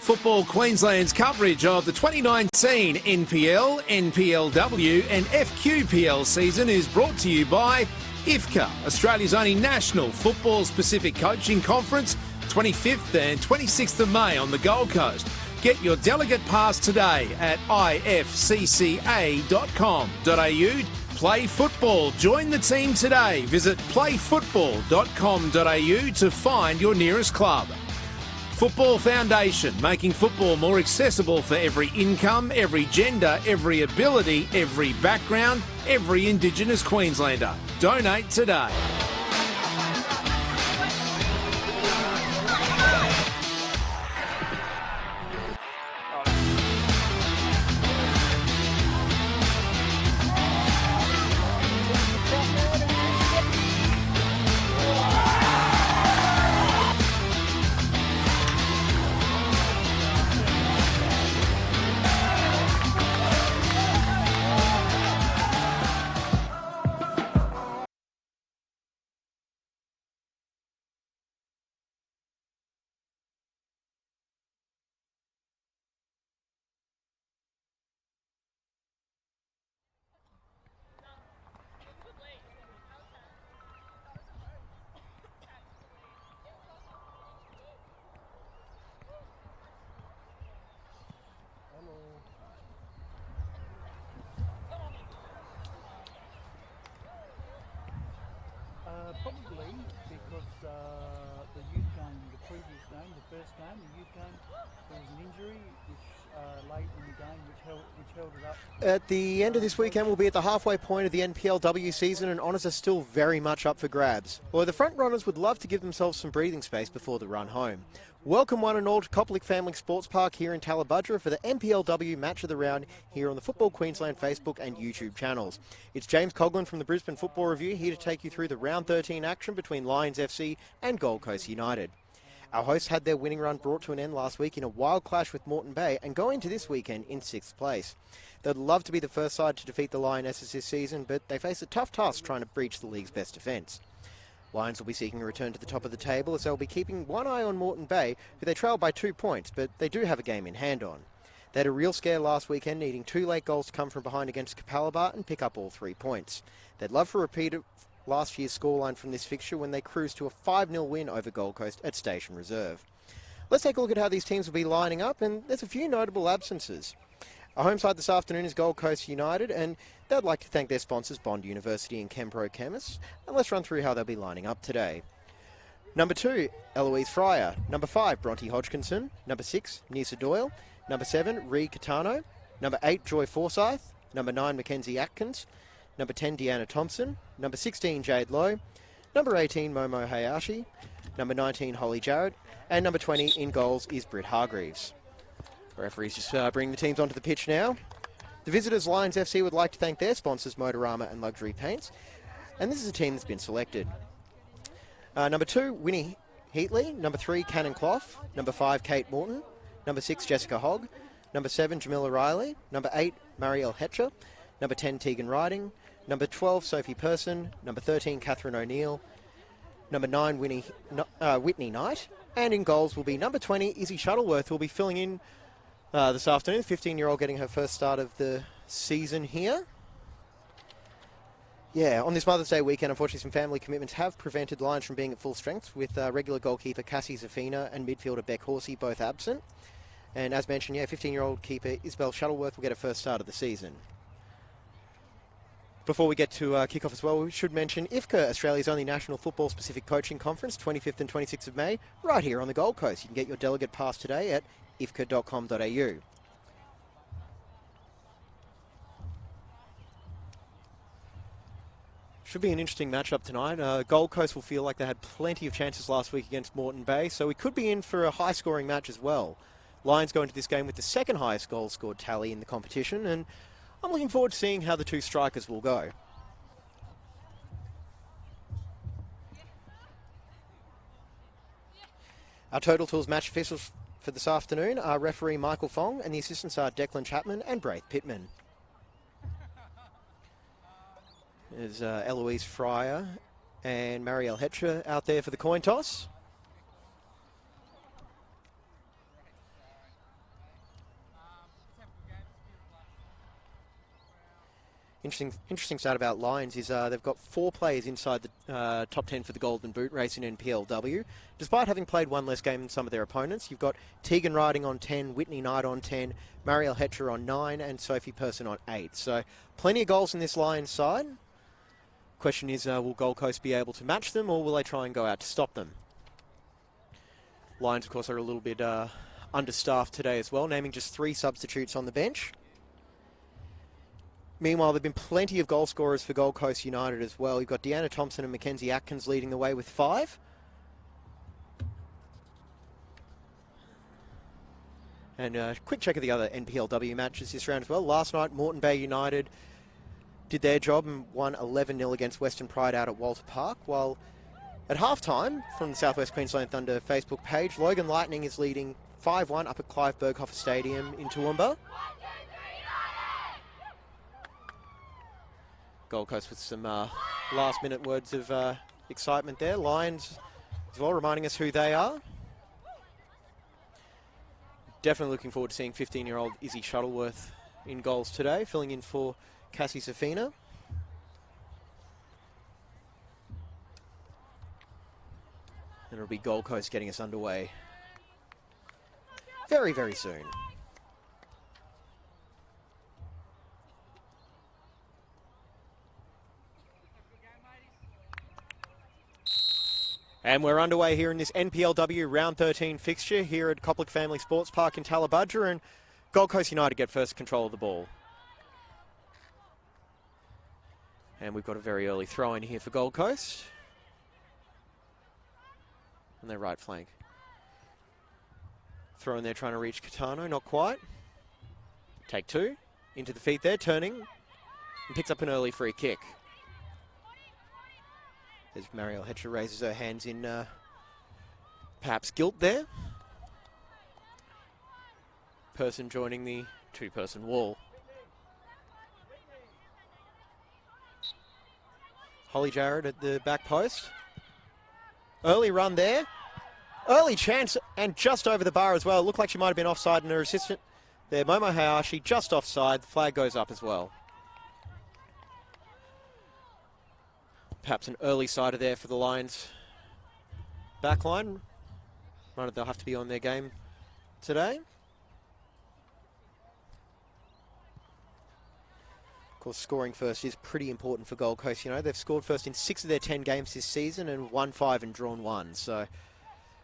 Football Queensland's coverage of the 2019 NPL, NPLW and FQPL season is brought to you by IFCA, Australia's only national football-specific coaching conference, 25th and 26th of May on the Gold Coast. Get your delegate pass today at ifcca.com.au. Play football. Join the team today. Visit playfootball.com.au to find your nearest club. Football Foundation, making football more accessible for every income, every gender, every ability, every background, every Indigenous Queenslander. Donate today. Probably because the youth game, the previous game, the first game, the youth game, there was an injury which late in the game which held it up. At the end of this weekend, we'll be at the halfway point of the NPLW season, and honours are still very much up for grabs. Although the front runners would love to give themselves some breathing space before the run home. Welcome one and all to Copperlick Family Sports Park here in Tallebudgera for the NPLW Match of the Round here on the Football Queensland Facebook and YouTube channels. It's James Coughlin from the Brisbane Football Review here to take you through the Round 13 action between Lions FC and Gold Coast United. Our hosts had their winning run brought to an end last week in a wild clash with Moreton Bay and go into this weekend in 6th place. They'd love to be the first side to defeat the Lionesses this season, but they face a tough task trying to breach the league's best defence. Lions will be seeking a return to the top of the table as they'll be keeping one eye on Moreton Bay, who they trail by 2 points, but they do have a game in hand on. They had a real scare last weekend, needing 2 late goals to come from behind against Capalaba and pick up all 3 points. They'd love for a repeat of last year's scoreline from this fixture when they cruised to a 5-0 win over Gold Coast at Station Reserve. Let's take a look at how these teams will be lining up, and there's a few notable absences. Our home side this afternoon is Gold Coast United, and they'd like to thank their sponsors, Bond University and Chempro Chemists. And let's run through how they'll be lining up today. Number 2, Eloise Fryer. Number 5, Bronte Hodgkinson. Number 6, Nisa Doyle. Number 7, Ree Catano. Number 8, Joy Forsyth. Number 9, Mackenzie Atkins. Number 10, Deanna Thompson. Number 16, Jade Lowe. Number 18, Momo Hayashi. Number 19, Holly Jarrett. And number 20 in goals is Britt Hargreaves. The referees just bring the teams onto the pitch now. The visitors, Lions FC, would like to thank their sponsors, Motorama and Luxury Paints. And this is a team that's been selected. Number 2, Winnie Heatley. Number 3, Cannon Clough. Number 5, Kate Morton. Number 6, Jessica Hogg. Number 7, Jamila Riley. Number 8, Marielle Hetcher. Number 10, Tegan Riding. Number 12, Sophie Person. Number 13, Catherine O'Neill. Number 9, Whitney Knight. And in goals will be number 20, Izzy Shuttleworth, who will be filling in this afternoon, 15-year-old getting her first start of the season here. Yeah, on this Mother's Day weekend, unfortunately, some family commitments have prevented Lions from being at full strength, with regular goalkeeper Cassie Zafina and midfielder Beck Horsey both absent. And as mentioned, 15-year-old keeper Isabel Shuttleworth will get her first start of the season. Before we get to kick-off as well, we should mention IFCA, Australia's only national football-specific coaching conference, 25th and 26th of May, right here on the Gold Coast. You can get your delegate pass today at ifca.com.au. Should be an interesting matchup tonight. Gold Coast will feel like they had plenty of chances last week against Moreton Bay, so we could be in for a high-scoring match as well. Lions go into this game with the second highest goal scored tally in the competition, and I'm looking forward to seeing how the two strikers will go. Our Total Tools match officials for this afternoon are referee Michael Fong, and the assistants are Declan Chapman and Braith Pittman. There's Eloise Fryer and Marielle Hetcher out there for the coin toss. Interesting stat about Lions is they've got 4 players inside the top 10 for the Golden Boot race in NPLW. Despite having played one less game than some of their opponents, you've got Tegan Riding on 10, Whitney Knight on 10, Marielle Hetcher on 9, and Sophie Person on 8. So plenty of goals in this Lions side. Question is, will Gold Coast be able to match them, or will they try and go out to stop them? Lions, of course, are a little bit understaffed today as well, naming just 3 substitutes on the bench. Meanwhile, there have been plenty of goal scorers for Gold Coast United as well. You've got Deanna Thompson and Mackenzie Atkins leading the way with 5. And a quick check of the other NPLW matches this round as well. Last night, Moreton Bay United did their job and won 11-0 against Western Pride out at Walter Park, while at halftime, from the South West Queensland Thunder Facebook page, Logan Lightning is leading 5-1 up at Clive Berghofer Stadium in Toowoomba. Gold Coast with some last-minute words of excitement there. Lions as well, reminding us who they are. Definitely looking forward to seeing 15-year-old Izzy Shuttleworth in goals today, filling in for Cassie Safina. And it'll be Gold Coast getting us underway very, very soon. And we're underway here in this NPLW Round 13 fixture here at Coppock Family Sports Park in Tallabudger, and Gold Coast United get first control of the ball. And we've got a very early throw in here for Gold Coast. On their right flank. Throw in there trying to reach Catano, not quite. Take 2, into the feet there, turning, and picks up an early free kick. As Marielle Hetcher raises her hands in perhaps guilt there. Person joining the 2-person wall. Holly Jarrett at the back post. Early run there. Early chance and just over the bar as well. It looked like she might have been offside, and her assistant there, Momo Hayashi, just offside. The flag goes up as well. Perhaps an early sider there for the Lions backline. They'll have to be on their game today. Of course, scoring first is pretty important for Gold Coast. You know, they've scored first in 6 of their 10 games this season and won 5 and drawn 1. So it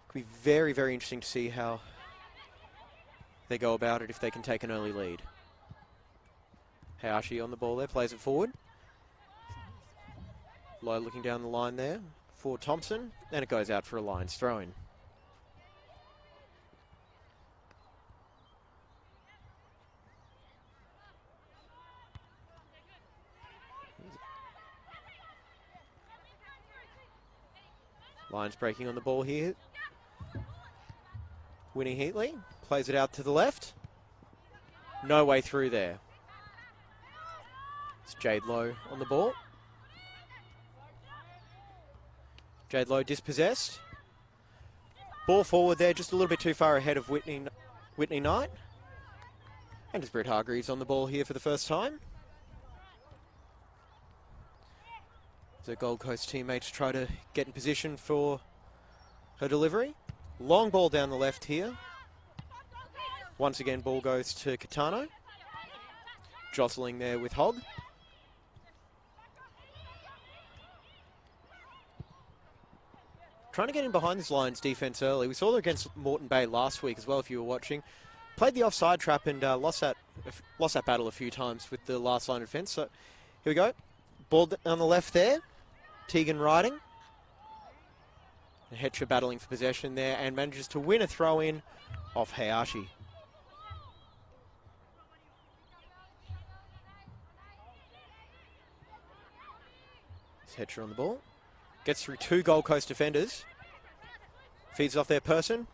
could be very, very interesting to see how they go about it if they can take an early lead. Hayashi on the ball there, plays it forward. Low looking down the line there for Thompson, and it goes out for a Lions throw-in. Lions breaking on the ball here. Winnie Heatley plays it out to the left. No way through there. It's Jade Lowe on the ball. Jade Lowe dispossessed. Ball forward there, just a little bit too far ahead of Whitney Knight. And it's Britt Hargreaves on the ball here for the first time. So Gold Coast teammates try to get in position for her delivery. Long ball down the left here. Once again, ball goes to Catano. Jostling there with Hogg. Trying to get in behind this Lions defence early. We saw it against Moreton Bay last week as well, if you were watching. Played the offside trap and lost that battle a few times with the last line of defence. So here we go. Ball on the left there. Tegan Riding. Hetcher battling for possession there and manages to win a throw-in off Hayashi. It's Hetcher on the ball. Gets through 2 Gold Coast defenders. Feeds off their person.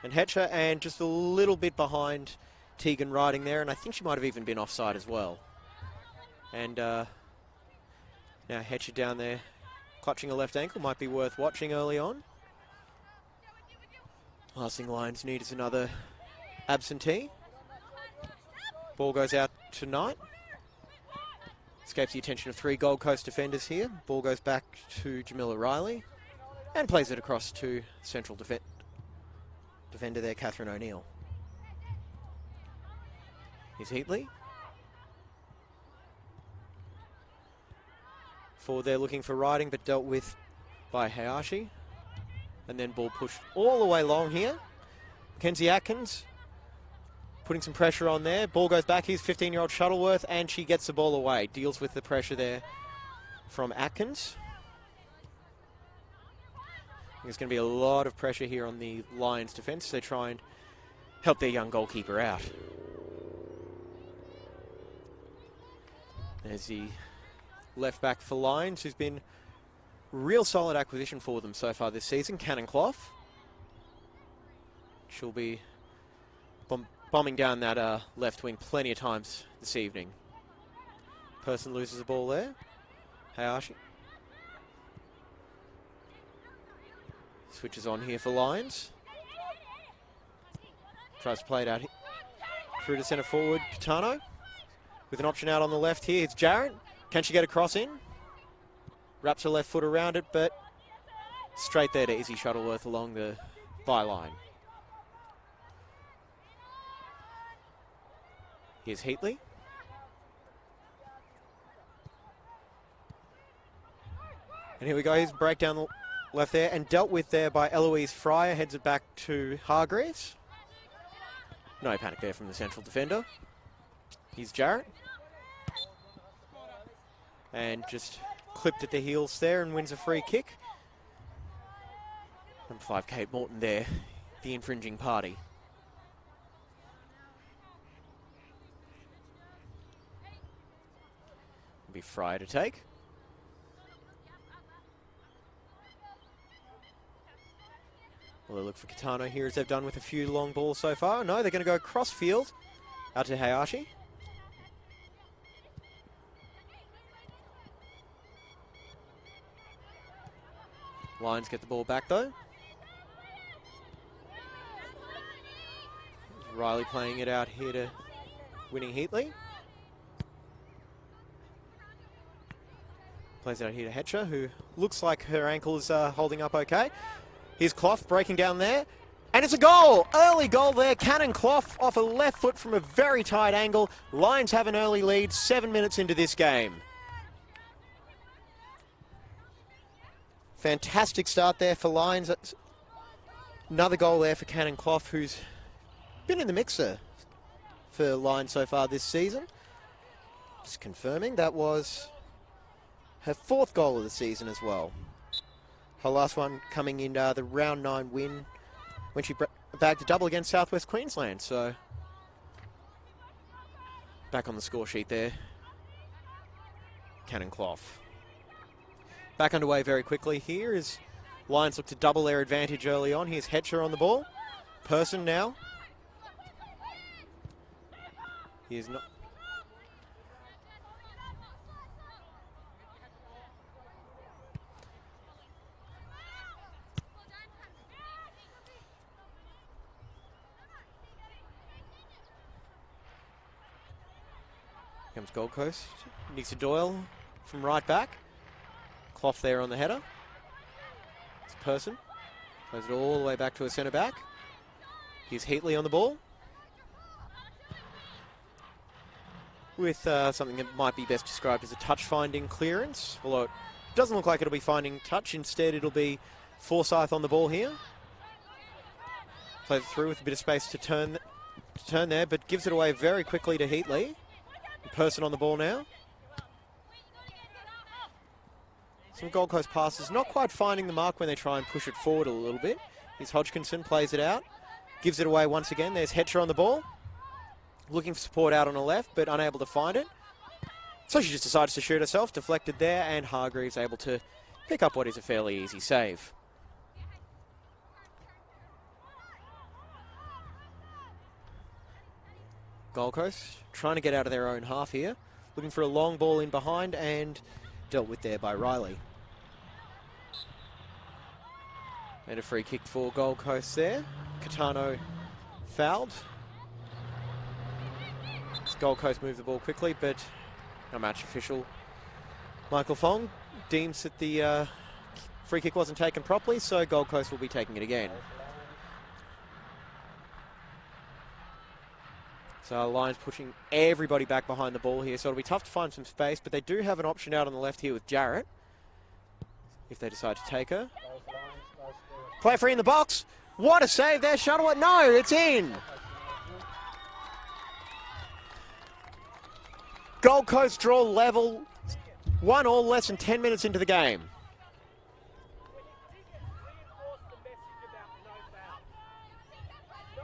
And Hetcher, and just a little bit behind Tegan Riding there. And I think she might have even been offside as well. And now Hetcher down there, clutching a left ankle. Might be worth watching early on. Last thing Lions need is another absentee. Ball goes out to Knight. Escapes the attention of 3 Gold Coast defenders here. Ball goes back to Jamila Riley and plays it across to central defender there, Catherine O'Neill. Here's Heatley. Forward there looking for riding, but dealt with by Hayashi. And then ball pushed all the way long here. Mackenzie Atkins putting some pressure on there. Ball goes back. Here's 15-year-old Shuttleworth, and she gets the ball away. Deals with the pressure there from Atkins. There's going to be a lot of pressure here on the Lions defence. They try and help their young goalkeeper out. There's the left back for Lions, who's been real solid acquisition for them so far this season, Cannon Clough. She'll be bombing down that left wing plenty of times this evening. Person loses the ball there. Hayashi. Switches on here for Lions. Tries to play it out through to centre forward, Catano. With an option out on the left here, it's Jarrett. Can she get a cross in? Wraps her left foot around it, but straight there to Izzy Shuttleworth along the byline. Here's Heatley. And here we go, here's a breakdown the left there, and dealt with there by Eloise Fryer. Heads it back to Hargreaves. No panic there from the central defender. Here's Jarrett. And just clipped at the heels there and wins a free kick. Number 5, Kate Morton there, the infringing party. Be Fryer to take. Well, they look for Catano here as they've done with a few long balls so far. No, they're going to go cross field out to Hayashi. Lions get the ball back though. Riley playing it out here to winning Heatley. Plays it out here to Hetcher, who looks like her ankle is holding up okay. Here's Clough breaking down there. And it's a goal! Early goal there. Cannon Clough off a left foot from a very tight angle. Lions have an early lead 7 minutes into this game. Fantastic start there for Lions. Another goal there for Cannon Clough, who's been in the mixer for Lions so far this season. Just confirming that was her 4th goal of the season as well. Her last one coming in the round 9 win when she bagged a double against Southwest Queensland. So back on the score sheet there, Cannon Clough. Back underway very quickly here as Lions look to double their advantage early on. Here's Hetcher on the ball. Person now. Here's not. Comes Gold Coast. Nisa Doyle from right back. Clough there on the header. It's Person. Plays it all the way back to a centre back. Here's Heatley on the ball. With something that might be best described as a touch-finding clearance. Although it doesn't look like it'll be finding touch. Instead, it'll be Forsyth on the ball here. Plays it through with a bit of space to turn there, but gives it away very quickly to Heatley. Person on the ball now. Some Gold Coast passes, not quite finding the mark when they try and push it forward a little bit. Here's Hodgkinson, plays it out. Gives it away once again. There's Hetcher on the ball. Looking for support out on the left, but unable to find it. So she just decides to shoot herself. Deflected there, and Hargreaves able to pick up what is a fairly easy save. Gold Coast trying to get out of their own half here. Looking for a long ball in behind and dealt with there by Riley. And a free kick for Gold Coast there. Catano fouled. Gold Coast move the ball quickly, but Our match official, Michael Fong, deems that the free kick wasn't taken properly, so Gold Coast will be taking it again. So our Lions pushing everybody back behind the ball here, so it'll be tough to find some space, but they do have an option out on the left here with Jarrett, if they decide to take her. Play free in the box. What a save there, Shuttleworth. No, it's in. Gold Coast draw level, 1-1, less than 10 minutes into the game.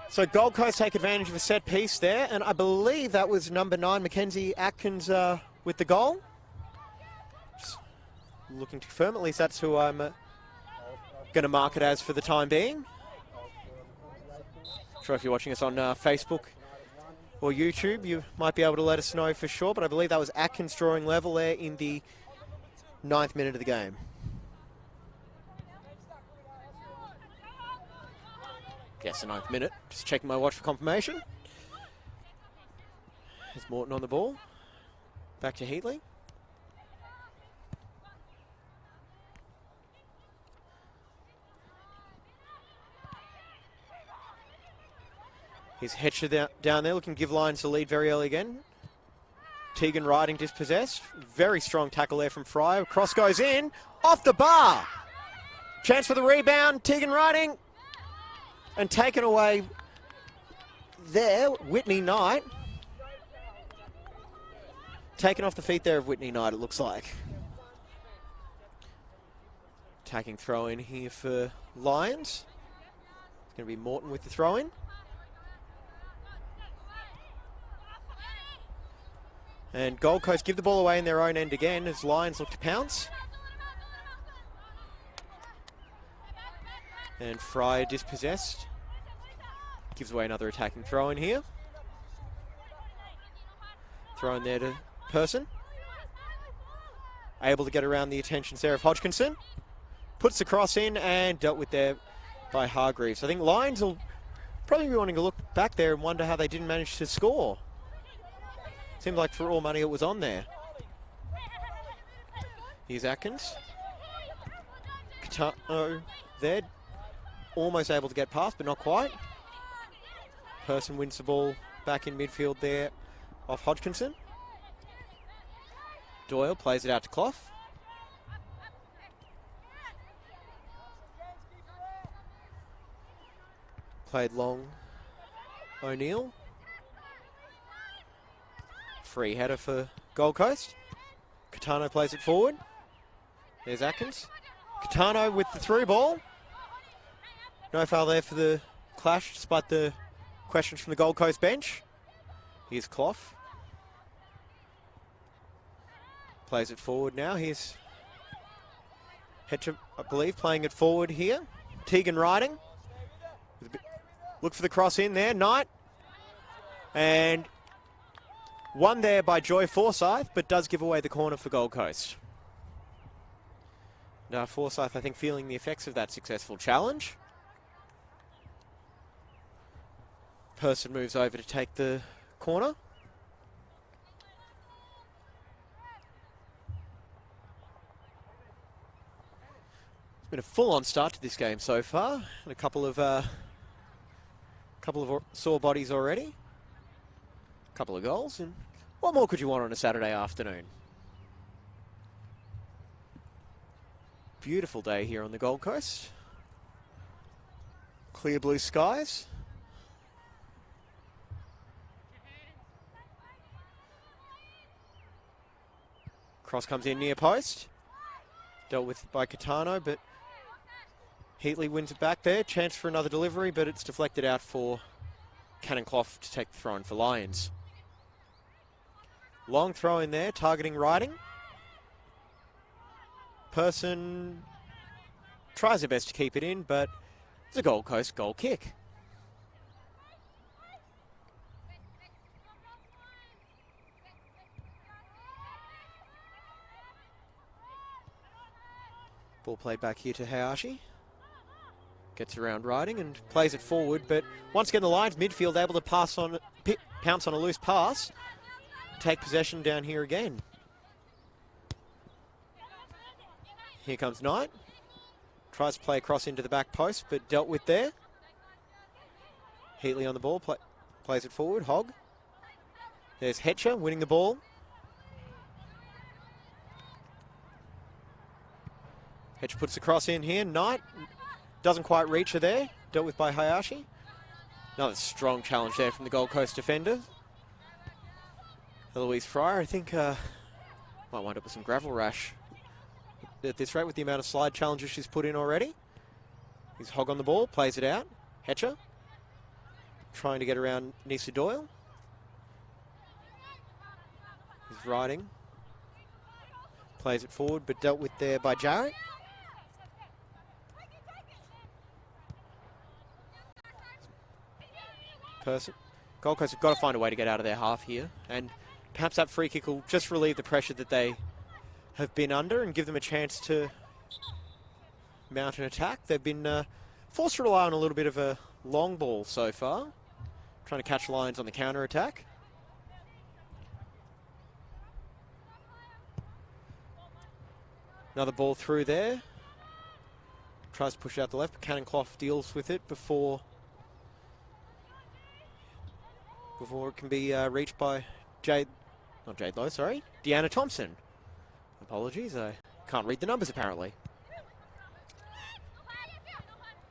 So Gold Coast take advantage of a set piece there, and I believe that was number 9, Mackenzie Atkins, with the goal. Just looking to confirm, at least that's who I'm going to mark it as for the time being. Not sure if you're watching us on Facebook or YouTube, you might be able to let us know for sure, but I believe that was Atkins drawing level there in the 9th minute of the game. Yes, the 9th minute. Just checking my watch for confirmation. There's Morton on the ball. Back to Heatley. Here's Hetcher down there, looking to give Lions the lead very early again. Tegan Riding dispossessed. Very strong tackle there from Fryer. Cross goes in. Off the bar. Chance for the rebound. Tegan Riding. And taken away there, Whitney Knight. Taken off the feet there of Whitney Knight, it looks like. Attacking throw-in here for Lions. It's going to be Morton with the throw-in. And Gold Coast give the ball away in their own end again as Lions look to pounce. And Fryer dispossessed. Gives away another attacking throw in here. Throw in there to Person. Able to get around the attentions there of Hodgkinson. Puts the cross in and dealt with there by Hargreaves. I think Lions will probably be wanting to look back there and wonder how they didn't manage to score. Seemed like for all money it was on there. Here's Atkins. Catano there. Almost able to get past, but not quite. Person wins the ball back in midfield there off Hodgkinson. Doyle plays it out to Clough. Played long. O'Neill. Free header for Gold Coast. Catano plays it forward. There's Atkins. Catano with the through ball. No foul there for the clash, despite the questions from the Gold Coast bench. Here's Clough. Plays it forward now. Here's Hetcher, I believe, playing it forward here. Tegan Riding. Look for the cross in there. Knight. And won there by Joy Forsyth, but does give away the corner for Gold Coast. Now Forsyth, I think, feeling the effects of that successful challenge. Person moves over to take the corner. It's been a full-on start to this game so far, and a couple of sore bodies already. A couple of goals, and what more could you want on a Saturday afternoon? Beautiful day here on the Gold Coast. Clear blue skies. Cross comes in near post. Dealt with by Catano, but Heatley wins it back there. Chance for another delivery, but it's deflected out for Cannon Clough to take the throw in for Lions. Long throw in there, targeting Riding. Person tries their best to keep it in, but it's a Gold Coast goal kick. Ball played back here to Hayashi. Gets around Riding and plays it forward, but once again the Lions midfield able to pounce on a loose pass. Take possession down here again. Here comes Knight. Tries to play across into the back post, but dealt with there. Heatley on the ball, plays it forward. Hogg. There's Hetcher winning the ball. Hetcher puts the cross in here. Knight doesn't quite reach her there. Dealt with by Hayashi. Another strong challenge there from the Gold Coast defender. Eloise Fryer, I think, might wind up with some gravel rash at this rate with the amount of slide challenges she's put in already. He's Hogg on the ball, plays it out. Hetcher trying to get around Nisa Doyle. He's riding. Plays it forward, but dealt with there by Jarrett. Person. Gold Coast have got to find a way to get out of their half here, and perhaps that free kick will just relieve the pressure that they have been under and give them a chance to mount an attack. They've been forced to rely on a little bit of a long ball so far, trying to catch lines on the counter attack. Another ball through there. Tries to push it out the left, but Cannonclough deals with it before it can be reached by Deanna Thompson. Apologies, I can't read the numbers apparently.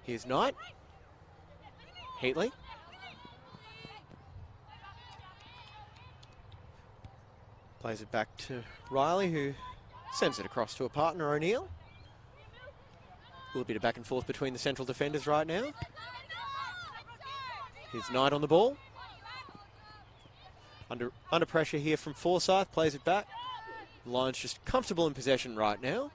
Here's Knight. Heatley. Plays it back to Riley, who sends it across to a partner, O'Neill. A little bit of back and forth between the central defenders right now. Here's Knight on the ball. Under pressure here from Forsyth, plays it back. Lions just comfortable in possession right now.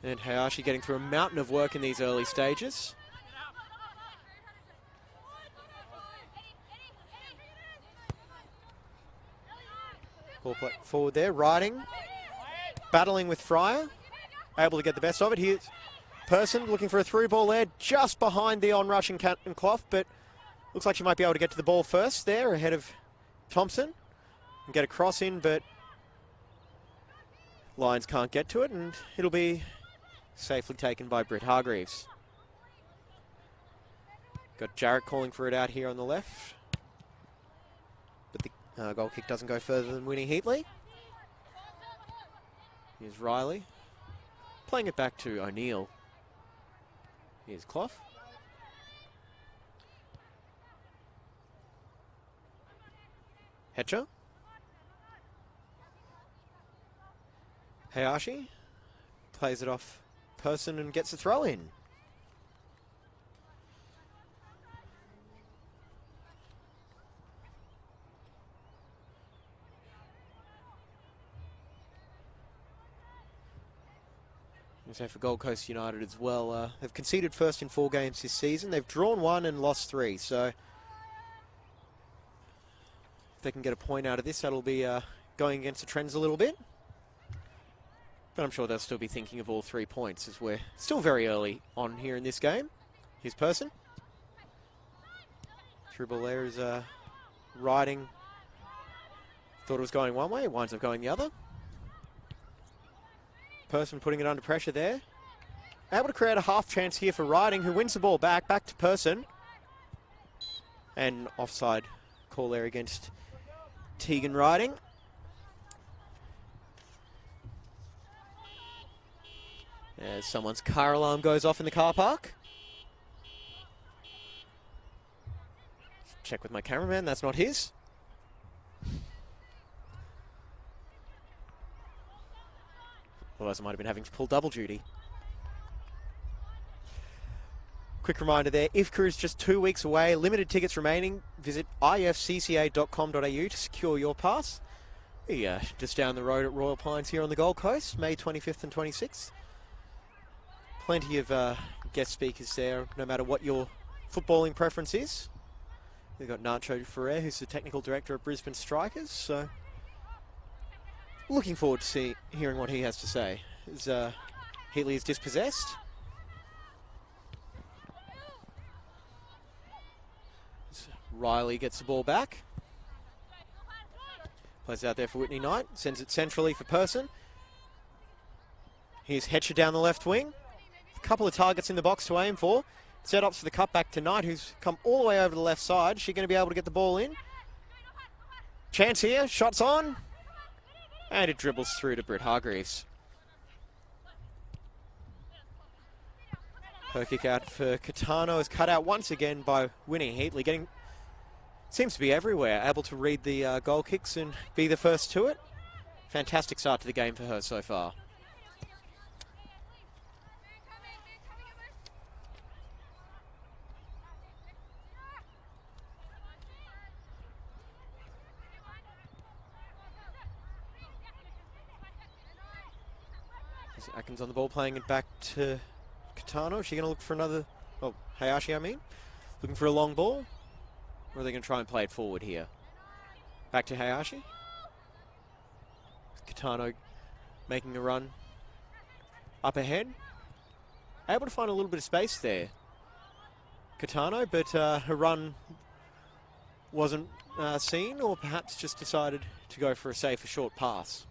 And Hayashi getting through a mountain of work in these early stages. Ball play forward there, riding, battling with Fryer, able to get the best of it. Here's Person looking for a through ball there, just behind the on-rushing Cannonclough, but looks like she might be able to get to the ball first there, ahead of Thompson. And get a cross in, but Lions can't get to it, and it'll be safely taken by Britt Hargreaves. Got Jarrett calling for it out here on the left. But the goal kick doesn't go further than Winnie Heatley. Here's Riley. Playing it back to O'Neill. Here's Clough. Hetcher. Hayashi plays it off Person and gets a throw in. So for Gold Coast United as well, they've conceded first in 4 games this season. They've drawn 1 and lost 3, so if they can get a point out of this, that'll be going against the trends a little bit. But I'm sure they'll still be thinking of all 3 points as we're still very early on here in this game. Here's Person. Through ball there is riding. Thought it was going one way, winds up going the other. Person putting it under pressure there. Able to create a half chance here for Riding, who wins the ball back to Person. And offside call there against Tegan Riding. As someone's car alarm goes off in the car park. Check with my cameraman, that's not his. Otherwise I might have been having to pull double duty. Quick reminder there, IFCA is just 2 weeks away. Limited tickets remaining. Visit ifcca.com.au to secure your pass. Just down the road at Royal Pines here on the Gold Coast, May 25th and 26th. Plenty of guest speakers there, no matter what your footballing preference is. We've got Nacho Ferrer, who's the technical director of Brisbane Strikers, so looking forward to hearing what he has to say. As Heatley is dispossessed. Riley gets the ball back. Plays out there for Whitney Knight. Sends it centrally for Person. Here's Hetcher down the left wing. A couple of targets in the box to aim for. Set-ups for the cutback to Knight, who's come all the way over to the left side. She's going to be able to get the ball in. Chance here. Shots on. And it dribbles through to Britt Hargreaves. Her kick out for Catano is cut out once again by Winnie Heatley. Seems to be everywhere, able to read the goal kicks and be the first to it. Fantastic start to the game for her so far. Atkins on the ball, playing it back to Catano. Is she going to look for another... Oh, Hayashi, I mean. Looking for a long ball. Or are they going to try and play it forward here? Back to Hayashi. Catano making a run up ahead. Able to find a little bit of space there, Catano, but her run wasn't seen, or perhaps just decided to go for a safer short pass.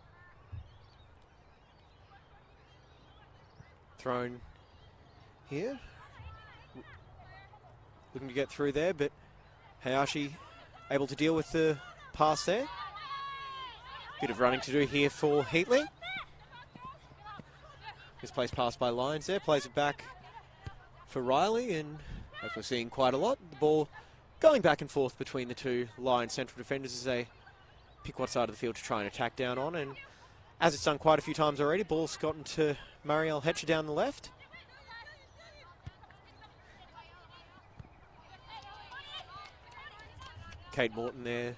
Thrown here. Looking to get through there, but Hayashi able to deal with the pass there. Bit of running to do here for Heatley. Misplaced pass by Lyons there. Plays it back for Riley, and as we're seeing quite a lot, the ball going back and forth between the two Lions central defenders as they pick what side of the field to try and attack down on. And as it's done quite a few times already, ball's gotten to Marielle Hetcher down the left. Kate Morton there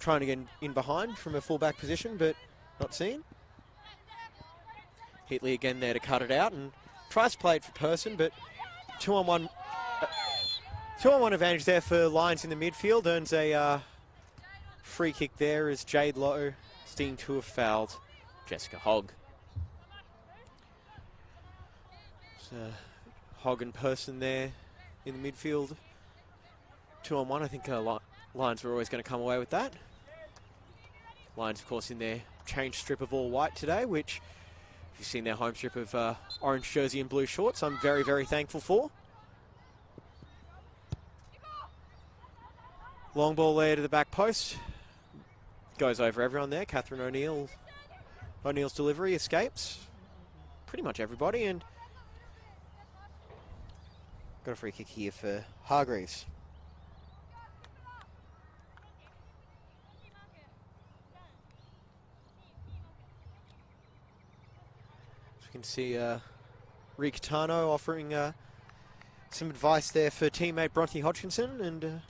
trying to get in behind from a fullback position, but not seen. Heatley again there to cut it out and tries to play it for Person, but 2-on-1 advantage there for Lions in the midfield. Earns a free kick there as Jade Lowe is deemed to have fouled Jessica Hogg. So Hogg and Person there in the midfield. 2-on-1, I think Lions were always going to come away with that. Lions, of course, in their change strip of all white today, which, if you've seen their home strip of orange jersey and blue shorts, I'm very, very thankful for. Long ball there to the back post. Goes over everyone there. Catherine O'Neill's delivery escapes pretty much everybody, and got a free kick here for Hargreaves. You can see Rick Catano offering some advice there for teammate Bronte Hodgkinson, and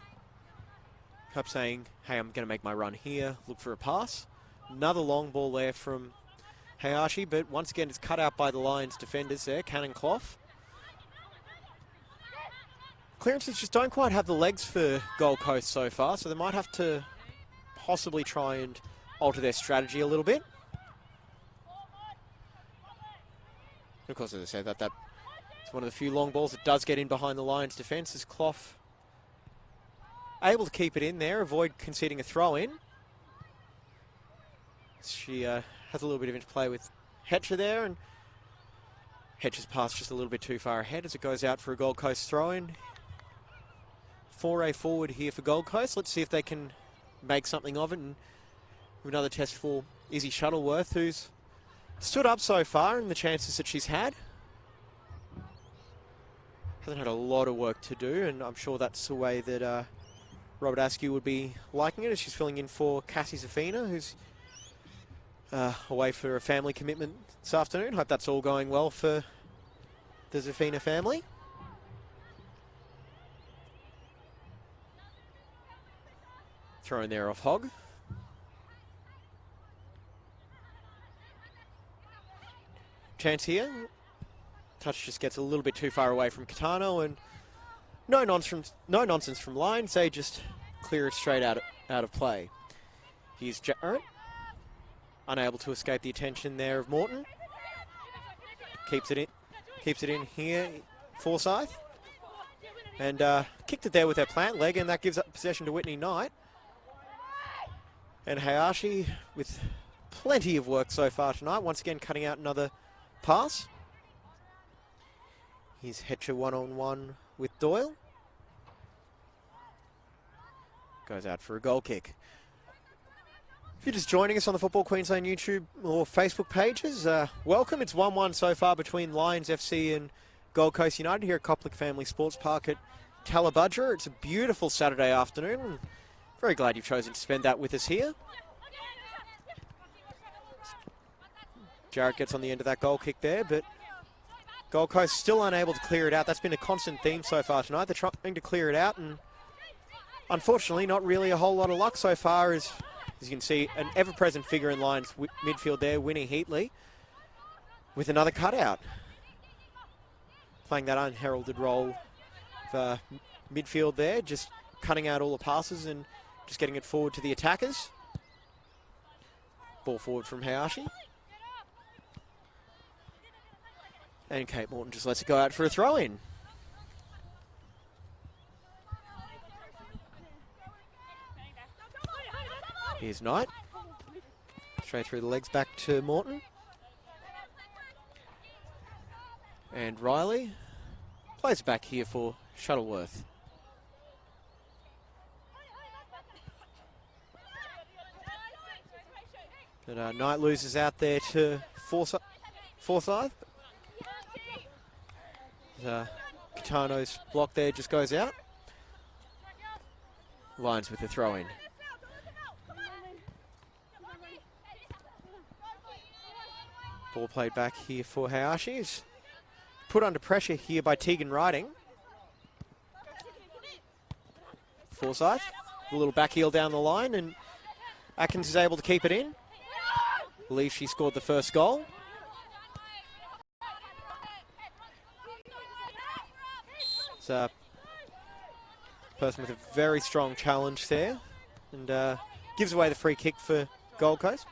perhaps saying, hey, I'm going to make my run here, look for a pass. Another long ball there from Hayashi, but once again it's cut out by the Lions defenders there, Cannon Clough. Clearances just don't quite have the legs for Gold Coast so far, so they might have to possibly try and alter their strategy a little bit. Of course, as I said, that's one of the few long balls that does get in behind the Lions' defence, as Clough able to keep it in there, avoid conceding a throw-in. She has a little bit of interplay with Hetcher there, and Hetcher's pass just a little bit too far ahead as it goes out for a Gold Coast throw-in. Foray forward here for Gold Coast. Let's see if they can make something of it. And another test for Izzy Shuttleworth, who's stood up so far in the chances that she's had. Hasn't had a lot of work to do, and I'm sure that's the way that Robert Askew would be liking it, as she's filling in for Cassie Zafina, who's away for a family commitment this afternoon. Hope that's all going well for the Zafina family. Thrown there off Hogg. Chance here. Touch just gets a little bit too far away from Catano, and no nonsense from Lyons. They just clear it straight out of play. Here's Jarrett, unable to escape the attention there of Morton. Keeps it in here, Forsyth, and kicked it there with her plant leg, and that gives up possession to Whitney Knight. And Hayashi with plenty of work so far tonight. Once again, cutting out another pass. Here's Hetcher one-on-one with Doyle. Goes out for a goal kick. If you're just joining us on the Football Queensland YouTube or Facebook pages, welcome. It's 1-1 so far between Lions FC and Gold Coast United here at Coplick Family Sports Park at Tallabudgera. It's a beautiful Saturday afternoon. Very glad you've chosen to spend that with us here. Jarrett gets on the end of that goal kick there, but Gold Coast still unable to clear it out. That's been a constant theme so far tonight. They're trying to clear it out, and unfortunately not really a whole lot of luck so far. As you can see, an ever-present figure in Lions midfield there, Winnie Heatley, with another cutout. Playing that unheralded role of midfield there, just cutting out all the passes and just getting it forward to the attackers. Ball forward from Hayashi. And Kate Morton just lets it go out for a throw-in. Here's Knight. Straight through the legs back to Morton. And Riley plays back here for Shuttleworth. But Knight loses out there to Forsyth. Catano's block there just goes out. Lions with the throw-in. Ball played back here for Hayashi. He's put under pressure here by Tegan Riding. Forsyth, a little back heel down the line, and Atkins is able to keep it in. I believe she scored the first goal. It's a person with a very strong challenge there, and gives away the free kick for Gold Coast.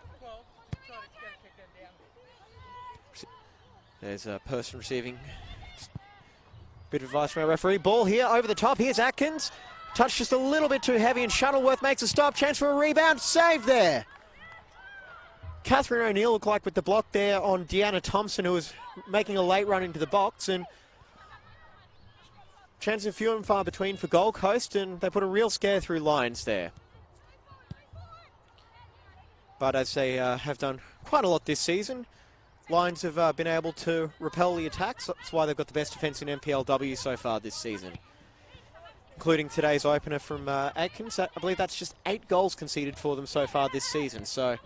There's a person receiving bit of advice from our referee. Ball here over the top. Here's Atkins. Touch just a little bit too heavy, and Shuttleworth makes a stop. Chance for a rebound. Save there. Catherine O'Neill looked like with the block there on Deanna Thompson, who was making a late run into the box, and chances few and far between for Gold Coast, and they put a real scare through Lions there. But as they have done quite a lot this season, Lions have been able to repel the attacks. That's why they've got the best defence in NPLW so far this season, including today's opener from Atkins. I believe that's just 8 goals conceded for them so far this season. So I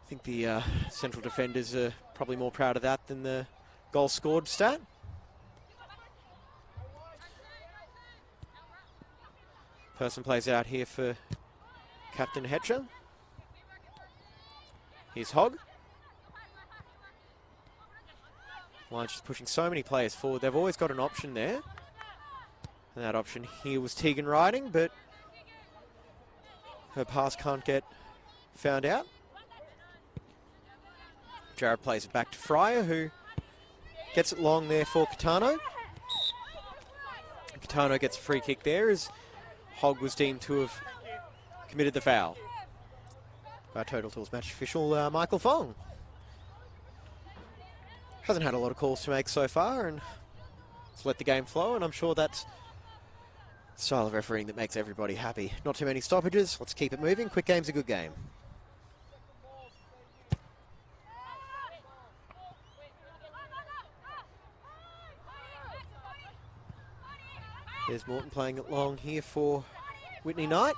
think the central defenders are probably more proud of that than the goal scored stat. Person plays out here for Captain Hetcher. Here's Hogg. Lions just pushing so many players forward. They've always got an option there. And that option here was Tegan Riding, but her pass can't get found out. Jarrett plays it back to Fryer, who gets it long there for Catano. Catano gets a free kick there as Hogg was deemed to have committed the foul. Our Total Tools match official, Michael Fong. Hasn't had a lot of calls to make so far, and it's let the game flow, and I'm sure that's the style of refereeing that makes everybody happy. Not too many stoppages. Let's keep it moving. Quick game's a good game. There's Morton playing it long here for Whitney Knight.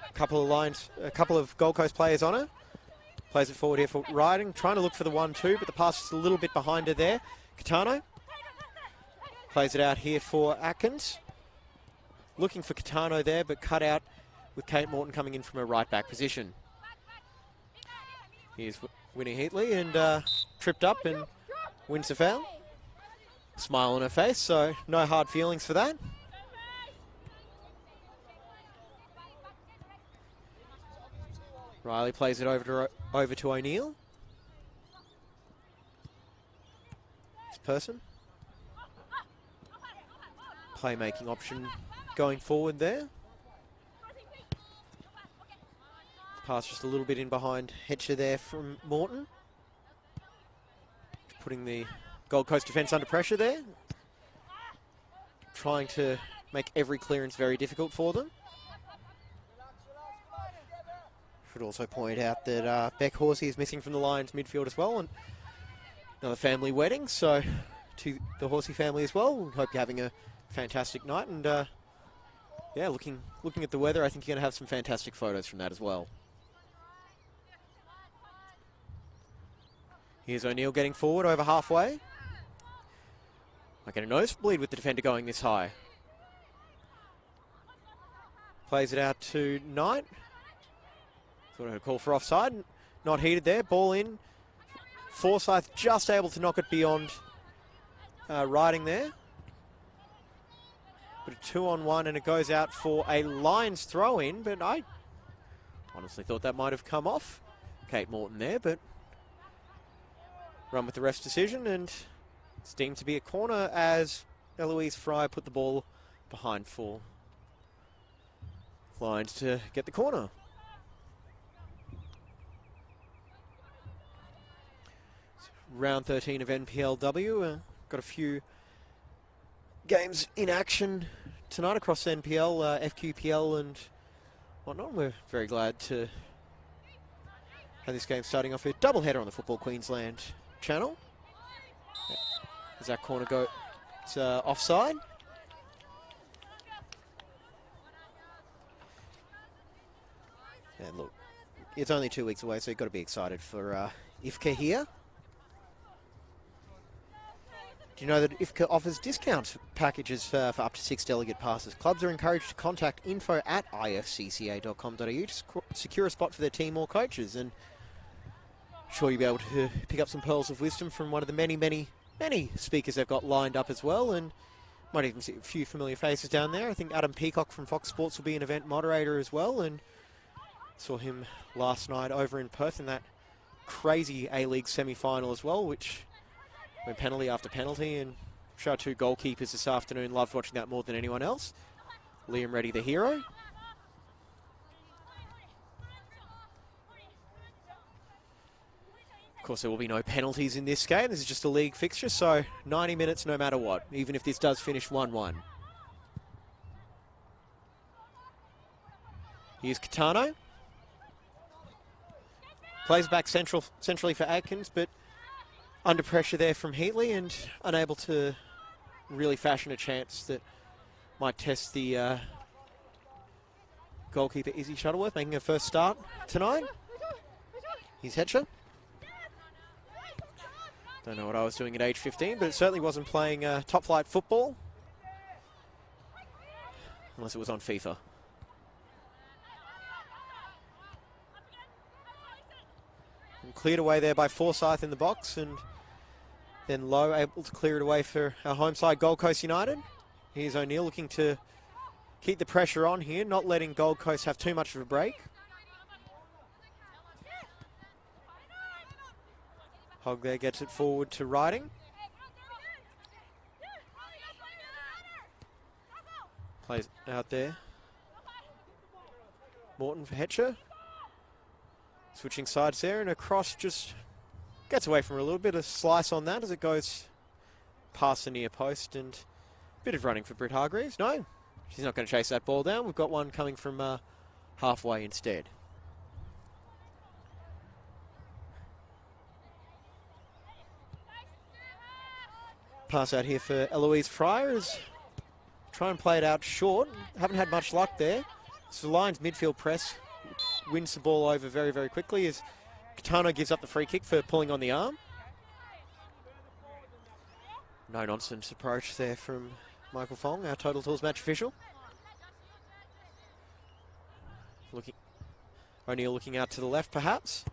A couple of Gold Coast players on her. Plays it forward here for Riding, trying to look for the 1-2, but the pass is a little bit behind her there. Catano plays it out here for Atkins. Looking for Catano there, but cut out with Kate Morton coming in from her right back position. Here's Winnie Heatley, and tripped up and wins the foul. Smile on her face, so no hard feelings for that. Riley plays it over to O'Neill. This person. Playmaking option going forward there. Pass just a little bit in behind Hetcher there from Morton. Putting the Gold Coast defence under pressure there. Trying to make every clearance very difficult for them. Should also point out that Beck Horsey is missing from the Lions midfield as well. And another family wedding, so to the Horsey family as well. We hope you're having a fantastic night. And yeah, looking at the weather, I think you're going to have some fantastic photos from that as well. Here's O'Neill getting forward over halfway. I get a nosebleed with the defender going this high. Plays it out to Knight. Thought I had a call for offside. Not heated there. Ball in. Forsyth just able to knock it beyond Riding there. But a 2-on-1 and it goes out for a Lions throw in, but I honestly thought that might have come off Kate Morton there, but run with the ref's decision, and it's deemed to be a corner as Eloise Fry put the ball behind for Lions to get the corner. Round 13 of NPLW. Got a few games in action tonight across NPL, FQPL and whatnot. We're very glad to have this game starting off a doubleheader on the Football Queensland channel. As that corner goes offside. And look, it's only 2 weeks away, so you've got to be excited for IFCA here. Do you know that IFCA offers discount packages for up to 6 delegate passes? Clubs are encouraged to contact info@ifcca.com.au to secure a spot for their team or coaches. And I'm sure you'll be able to pick up some pearls of wisdom from one of the many speakers they've got lined up as well. And might even see a few familiar faces down there. I think Adam Peacock from Fox Sports will be an event moderator as well. And saw him last night over in Perth in that crazy A-League semi-final as well, which went penalty after penalty, and I'm sure 2 goalkeepers this afternoon loved watching that more than anyone else. Liam Reddy, the hero. Of course, there will be no penalties in this game. This is just a league fixture, so 90 minutes no matter what, even if this does finish 1-1. Here's Catano. Plays back centrally for Atkins, but under pressure there from Heatley and unable to really fashion a chance that might test the goalkeeper Izzy Shuttleworth, making her first start tonight. Here's Hetcher. Don't know what I was doing at age 15, but it certainly wasn't playing top flight football. Unless it was on FIFA. And cleared away there by Forsyth in the box, and then Lowe able to clear it away for our home side, Gold Coast United. Here's O'Neill looking to keep the pressure on here, not letting Gold Coast have too much of a break. Hogg there gets it forward to Riding. Plays out there. Morton for Hetcher. Switching sides there, and across just gets away from her a little bit. A slice on that as it goes past the near post, and a bit of running for Britt Hargreaves. No, she's not going to chase that ball down. We've got one coming from halfway instead. Pass out here for Eloise Fryer as try and play it out short. Haven't had much luck there. So the Lions midfield press wins the ball over very, very quickly as Catano gives up the free kick for pulling on the arm. No nonsense approach there from Michael Fong, our Total Tools match official. O'Neill looking out to the left perhaps.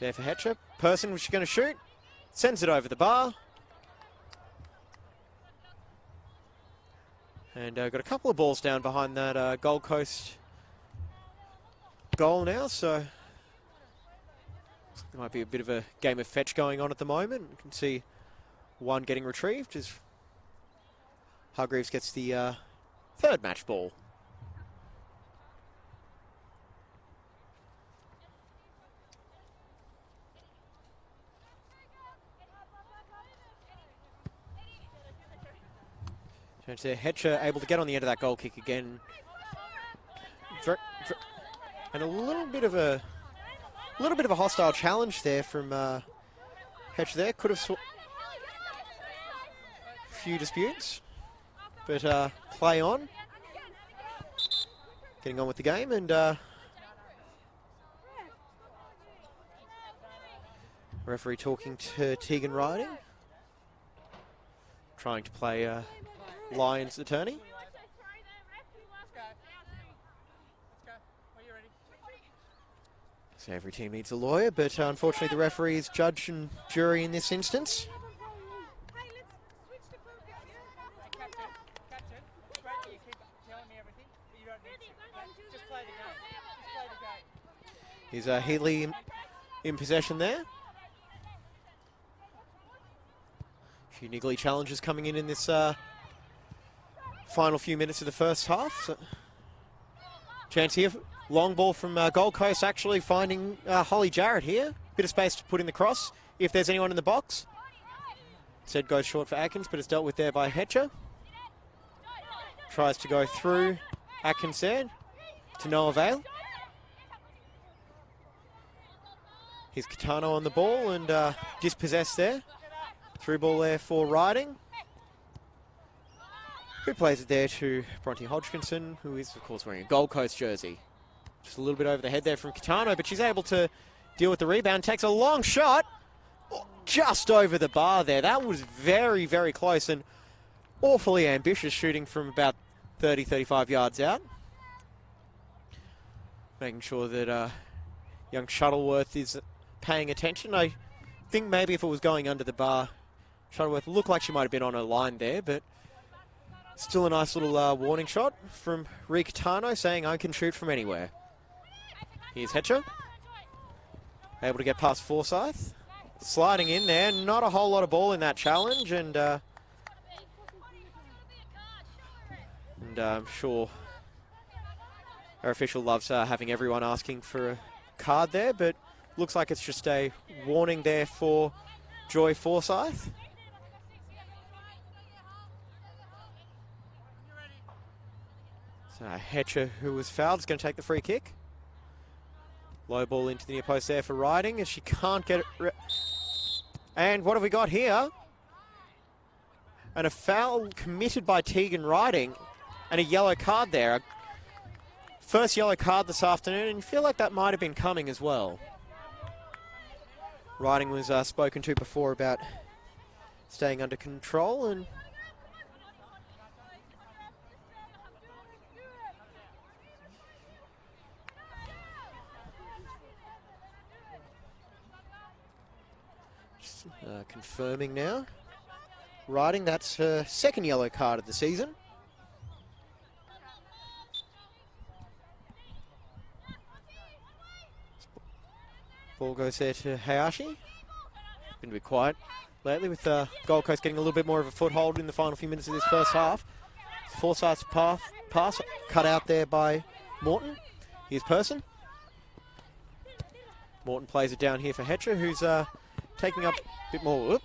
There for Hetcher. Person which is going to shoot. Sends it over the bar. And got a couple of balls down behind that Gold Coast goal now, so there might be a bit of a game of fetch going on at the moment. You can see one getting retrieved as Hargreaves gets the third match ball. Hetcher able to get on the end of that goal kick again. And a little bit of a hostile challenge there from Hetcher there. Could have a few disputes, but play on. Getting on with the game, and referee talking to Tegan Riding, trying to play Lions attorney. So every team needs a lawyer, but unfortunately the referee is judge and jury in this instance. Here's Heatley in possession there. A few niggly challenges coming in this final few minutes of the first half. So, chance here, long ball from Gold Coast actually finding Holly Jarrett here. Bit of space to put in the cross if there's anyone in the box. Instead goes short for Atkins, but it's dealt with there by Hetcher. Tries to go through Atkins there to no avail. Here's Catano on the ball and dispossessed there. Through ball there for Riding, who plays it there to Bronte Hodgkinson, who is, of course, wearing a Gold Coast jersey. Just a little bit over the head there from Catano, but she's able to deal with the rebound. Takes a long shot, just over the bar there. That was very, very close and awfully ambitious, shooting from about 30, 35 yards out. Making sure that young Shuttleworth is paying attention. I think maybe if it was going under the bar, Shuttleworth looked like she might have been on her line there, but still a nice little warning shot from Ricatano saying I can shoot from anywhere. Here's Hetcher, able to get past Forsyth, sliding in there. Not a whole lot of ball in that challenge, and I'm sure our official loves having everyone asking for a card there, but looks like it's just a warning there for Joy Forsyth. So Hetcher, who was fouled, is going to take the free kick. Low ball into the near post there for Riding as she can't get it. And what have we got here? And a foul committed by Tegan Riding and a yellow card there. First yellow card this afternoon, and you feel like that might have been coming as well. Riding was spoken to before about staying under control, and just, confirming now. Riding, that's her second yellow card of the season. Ball goes there to Hayashi. Been a bit quiet lately with Gold Coast getting a little bit more of a foothold in the final few minutes of this first half. Forsyth's pass cut out there by Morton. Here's Person. Morton plays it down here for Hetcher, who's taking up a bit more. Whoop.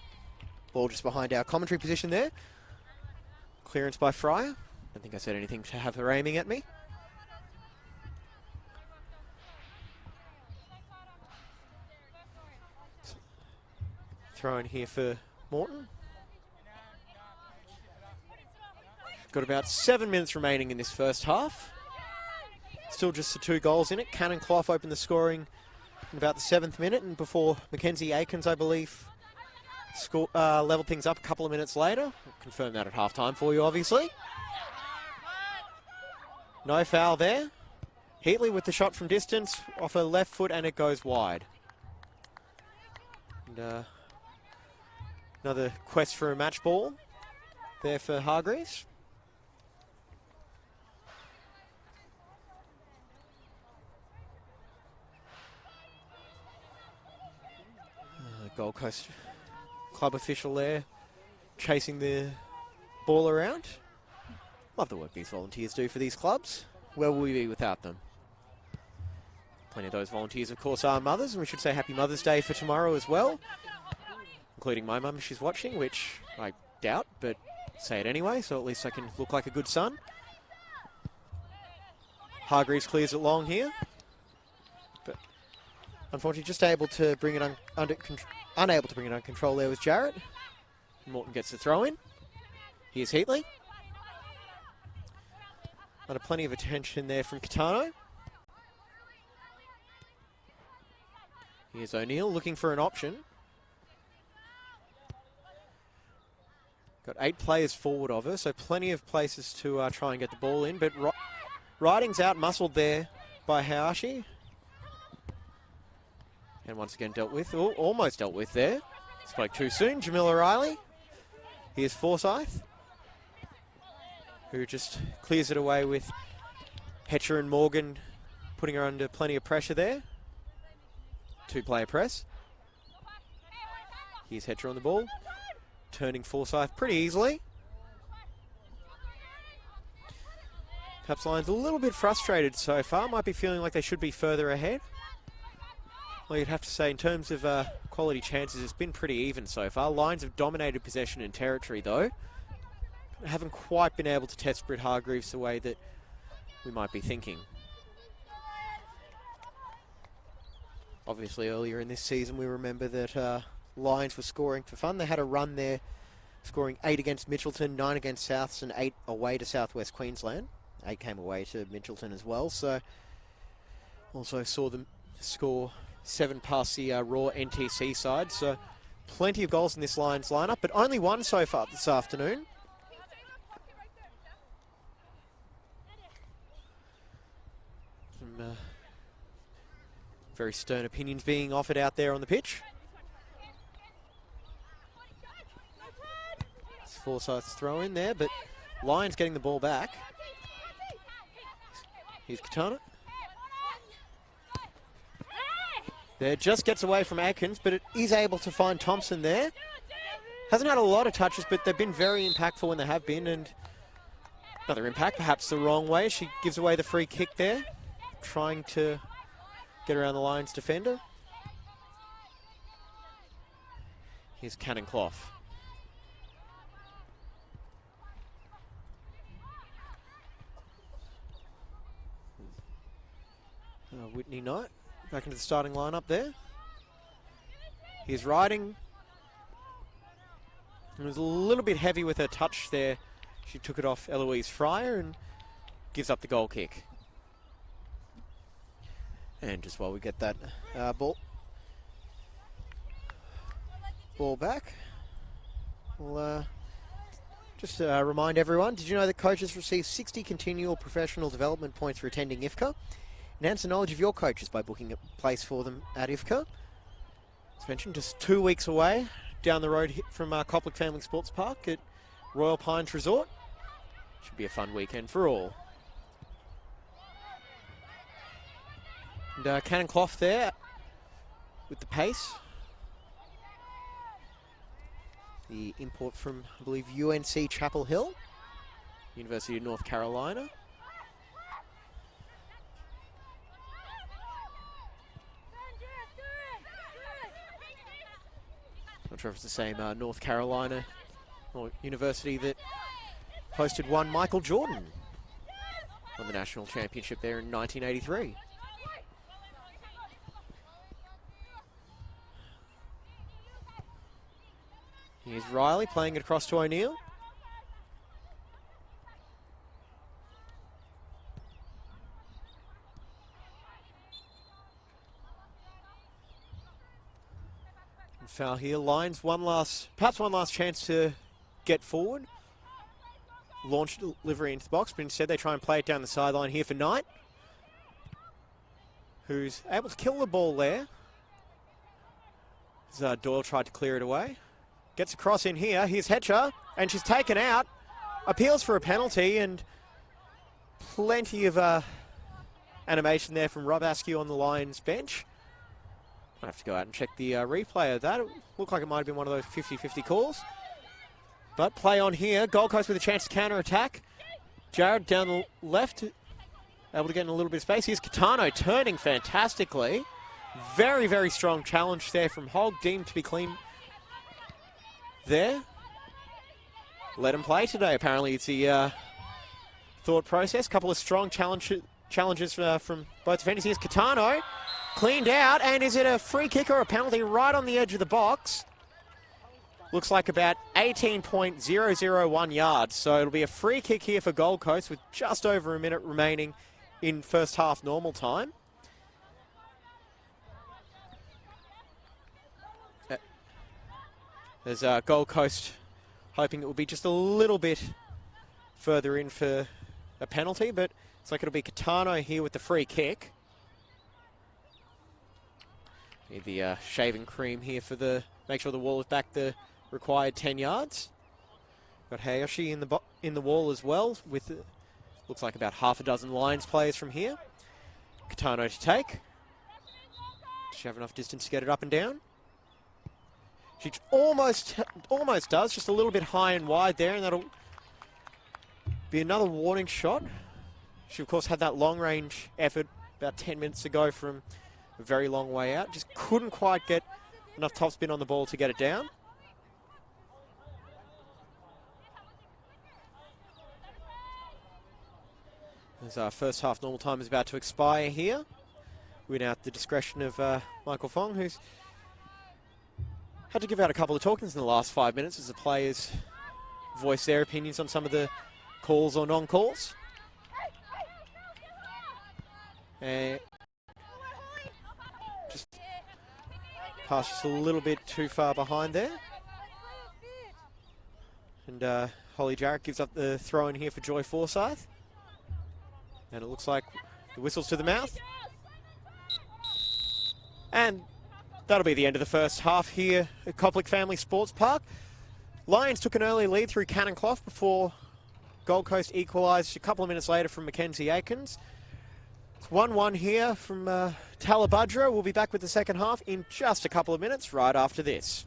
Ball just behind our commentary position there. Clearance by Fryer. I don't think I said anything to have her aiming at me. Throw in here for Morton. Got about 7 minutes remaining in this first half. Still just the 2 goals in it. Cannon Clough opened the scoring in about the 7th minute, and before Mackenzie Aikens, I believe, leveled things up a couple of minutes later. I'll confirm that at halftime for you, obviously. No foul there. Heatley with the shot from distance off her left foot, and it goes wide. And another quest for a match ball there for Hargreaves. Gold Coast club official there chasing the ball around. Love the work these volunteers do for these clubs. Where will we be without them? Plenty of those volunteers, of course, are mothers, and we should say Happy Mother's Day for tomorrow as well, including my mum if she's watching, which I doubt, but Say it anyway, so at least I can look like a good son. Hargreaves clears it long here. But unfortunately, just able to bring it unable to bring it under control there was Jarrett. Morton gets the throw in. Here's Heatley. Under plenty of attention there from Catano. Here's O'Neill looking for an option. Got 8 players forward of her, so plenty of places to try and get the ball in. But Riding's out muscled there by Hayashi. And once again dealt with, almost dealt with there. Spoke too soon. Jamila Riley. Here's Forsyth, who just clears it away with Hetcher and Morgan putting her under plenty of pressure there. 2-player press. Here's Hetcher on the ball. Turning Forsyth pretty easily. Perhaps Lions a little bit frustrated so far. Might be feeling like they should be further ahead. Well, you'd have to say in terms of quality chances, it's been pretty even so far. Lions have dominated possession and territory though. Haven't quite been able to test Britt Hargreaves the way that we might be thinking. Obviously earlier in this season we remember that Lions were scoring for fun. They had a run there, scoring 8 against Mitchelton, 9 against Souths, and 8 away to Southwest Queensland. 8 came away to Mitchelton as well, so also saw them score 7 past the Raw NTC side, so plenty of goals in this Lions lineup, but only 1 so far this afternoon. Some very stern opinions being offered out there on the pitch. Forsyth's throw in there, but Lions getting the ball back. Here's Katana. There, just gets away from Atkins, but it is able to find Thompson there. Hasn't had a lot of touches, but they've been very impactful when they have been, and another impact, perhaps the wrong way. She gives away the free kick there, trying to get around the Lions defender. Here's Cannon Clough. Whitney Knight back into the starting lineup there. Here's Riding. It was a little bit heavy with her touch there. She took it off Eloise Fryer and gives up the goal kick. And just while we get that ball back, we'll just remind everyone, did you know that coaches receive 60 continual professional development points for attending IFCA? Enhance the knowledge of your coaches by booking a place for them at IFCA. As mentioned, just 2 weeks away down the road from Copplick Family Sports Park at Royal Pines Resort. Should be a fun weekend for all. And Cannon Clough there with the pace. The import from, I believe, UNC Chapel Hill, University of North Carolina. Not sure if it's the same North Carolina or university that hosted one Michael Jordan on the national championship there in 1983. Here's Riley playing it across to O'Neill. Foul here. Lions perhaps one last chance to get forward. Launch delivery into the box, but instead they try and play it down the sideline here for Knight, who's able to kill the ball there. As Doyle tried to clear it away. Gets across in here. Here's Hetcher, and she's taken out. Appeals for a penalty, and plenty of animation there from Rob Askew on the Lions bench. I have to go out and check the replay of that. It looked like it might have been one of those 50-50 calls. But play on here. Gold Coast with a chance to counter-attack. Jared down the left, able to get in a little bit of space. Here's Catano turning fantastically. Very, very strong challenge there from Hogg, deemed to be clean there. let him play today. Apparently it's the thought process. Couple of strong challenges from both defenders. Here's Catano, cleaned out, and is it a free kick or a penalty right on the edge of the box? Looks like about 18.001 yards. So it'll be a free kick here for Gold Coast with just over a minute remaining in first half normal time. There's Gold Coast hoping it will be just a little bit further in for a penalty, but it's like it'll be Catano here with the free kick. Need the shaving cream here for the, make sure the wall is back the required 10 yards. Got Hayashi in the wall as well with, looks like about half a dozen Lions players from here. Catano to take. Does she have enough distance to get it up and down? She almost does, just a little bit high and wide there, and that'll be another warning shot. She, of course, had that long-range effort about 10 minutes ago from a very long way out. Just couldn't quite get enough topspin on the ball to get it down. As our first half normal time is about to expire here. We're now at the discretion of Michael Fong, who's had to give out a couple of talkings in the last 5 minutes as the players voice their opinions on some of the calls or non-calls. And just a little bit too far behind there. And Holly Jarrett gives up the throw in here for Joy Forsyth. And it looks like the whistle's to the mouth. And that'll be the end of the first half here at Copplick Family Sports Park. Lions took an early lead through Cannon Clough before Gold Coast equalised a couple of minutes later from Mackenzie Aikens. It's 1-1 here from Talabudra. We'll be back with the second half in just a couple of minutes right after this.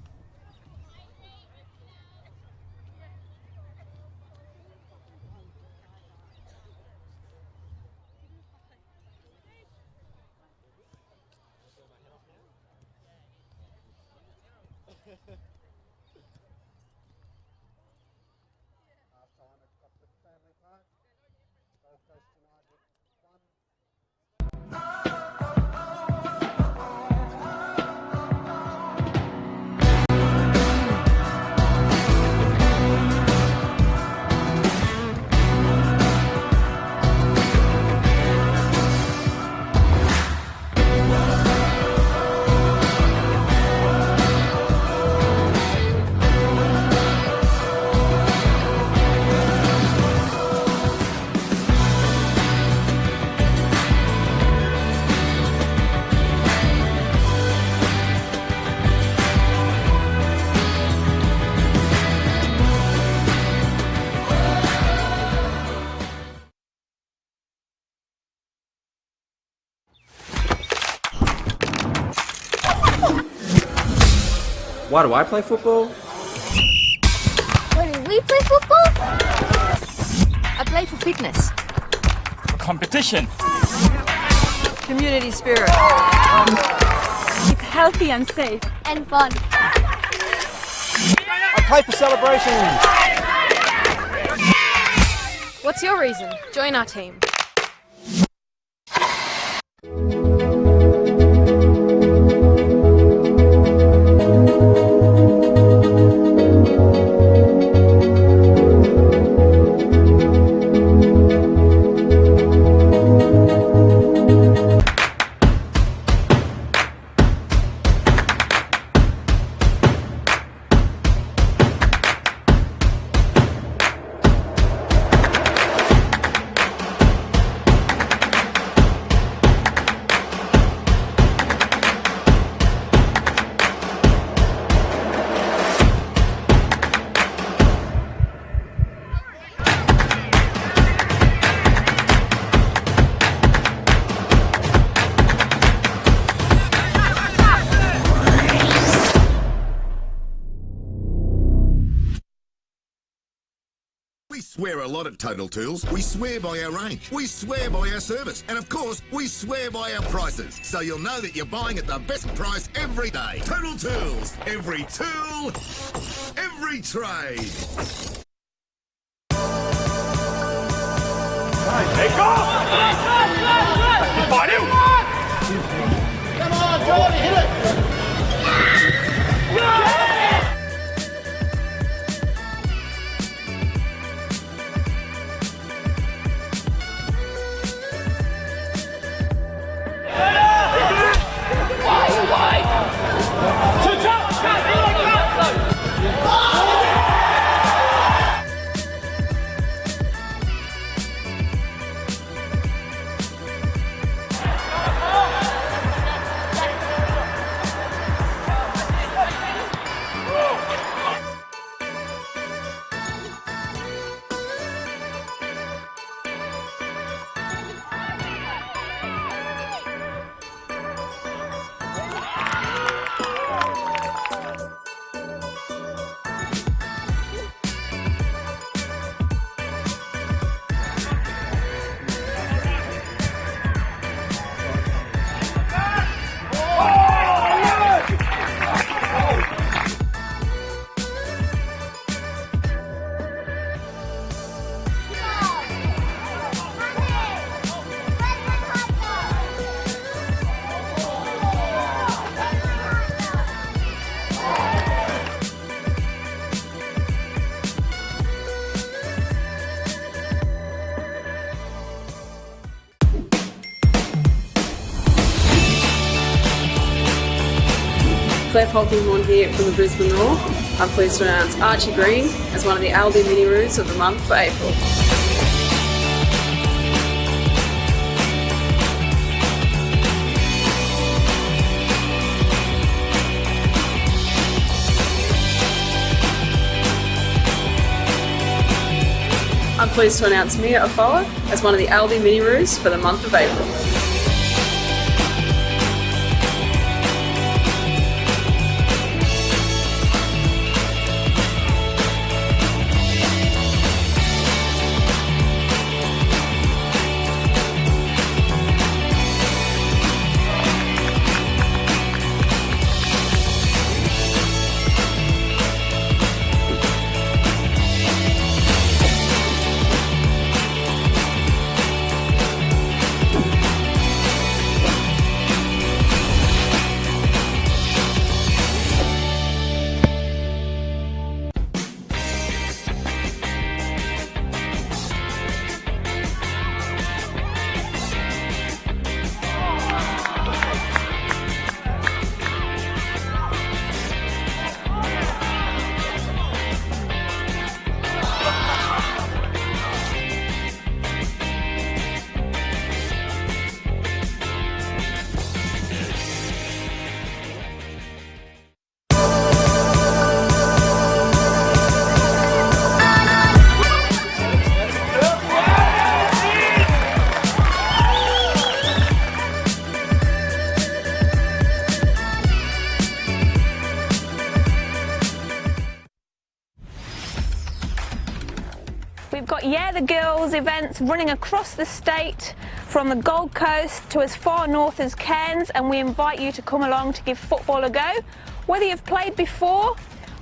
Why do I play football? Why do we play football? I play for fitness. Competition. Community spirit. It's healthy and safe. And fun. I play for celebrations. What's your reason? Join our team. We swear a lot at Total Tools. We swear by our range. We swear by our service. And of course, we swear by our prices. So you'll know that you're buying at the best price every day. Total Tools. Every tool, every trade. Claire Polkinghorne here from the Brisbane Roar. I'm pleased to announce Archie Green as one of the Aldi Mini Roos of the month for April. I'm pleased to announce Mia Afoa as one of the Aldi Mini Roos for the month of April. We've got Yeah the Girls events running across the state from the Gold Coast to as far north as Cairns, and we invite you to come along to give football a go. Whether you've played before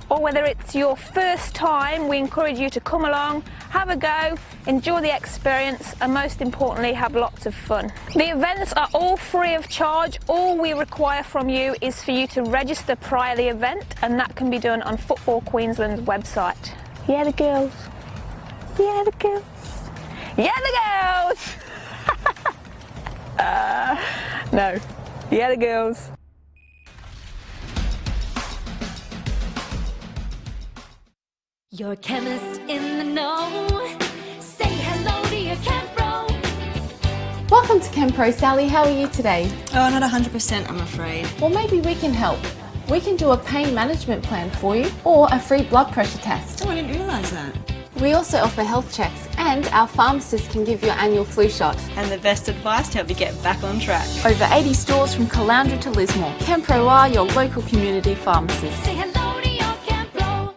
or whether it's your first time, we encourage you to come along, have a go, enjoy the experience, and most importantly, have lots of fun. The events are all free of charge. All we require from you is for you to register prior to the event, and that can be done on Football Queensland's website. Yeah the girls. Yeah the girls. Yeah the girls! No. Yeah the girls. You're a chemist in the know. Say hello to your Chem-Pro. Welcome to Chem-Pro, Sally. How are you today? Oh, not 100%, I'm afraid. Well, maybe we can help. We can do a pain management plan for you or a free blood pressure test. Oh, I didn't realise that. We also offer health checks, and our pharmacist can give you an annual flu shot. And the best advice to help you get back on track. Over 80 stores from Caloundra to Lismore. Chem-Pro are your local community pharmacist. Say hello to your Chem-Pro.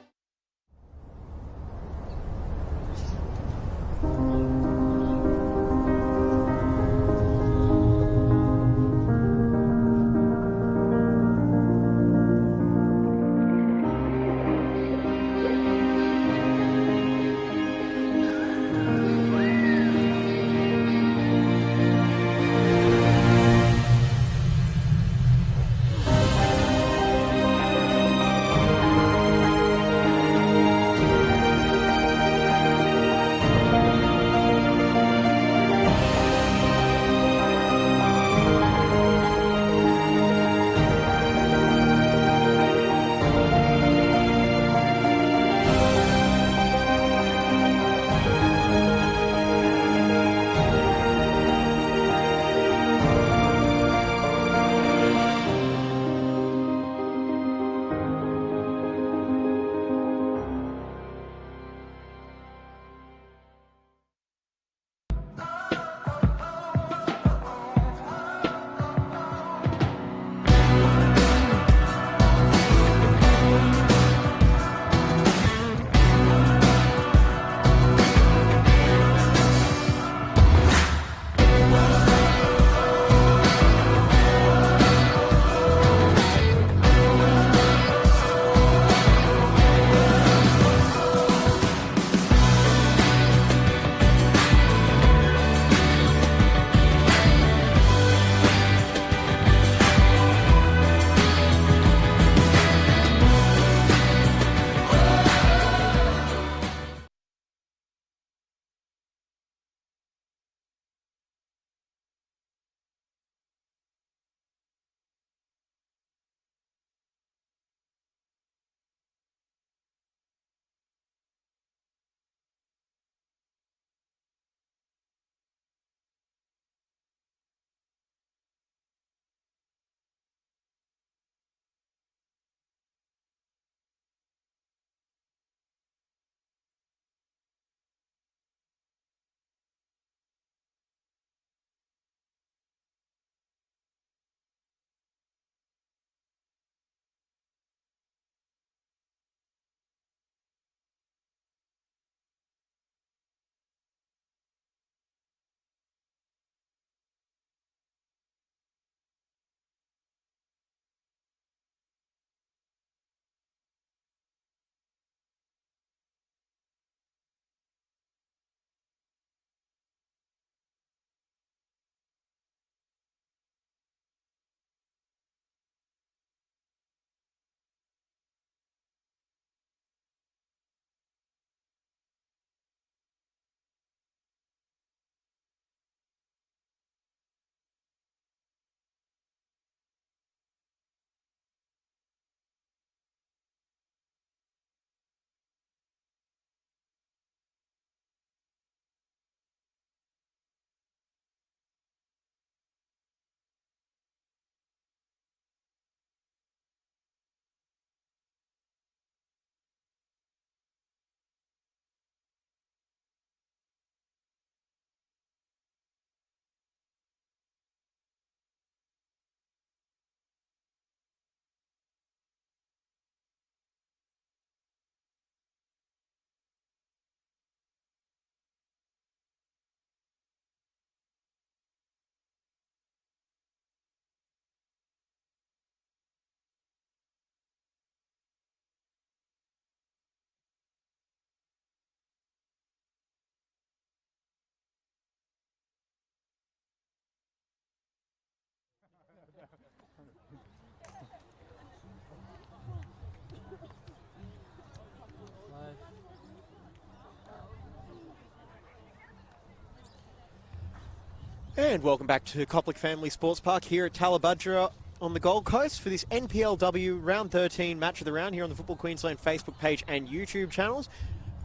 And welcome back to Coplik Family Sports Park here at Tallabudgera on the Gold Coast for this NPLW Round 13 Match of the Round here on the Football Queensland Facebook page and YouTube channels.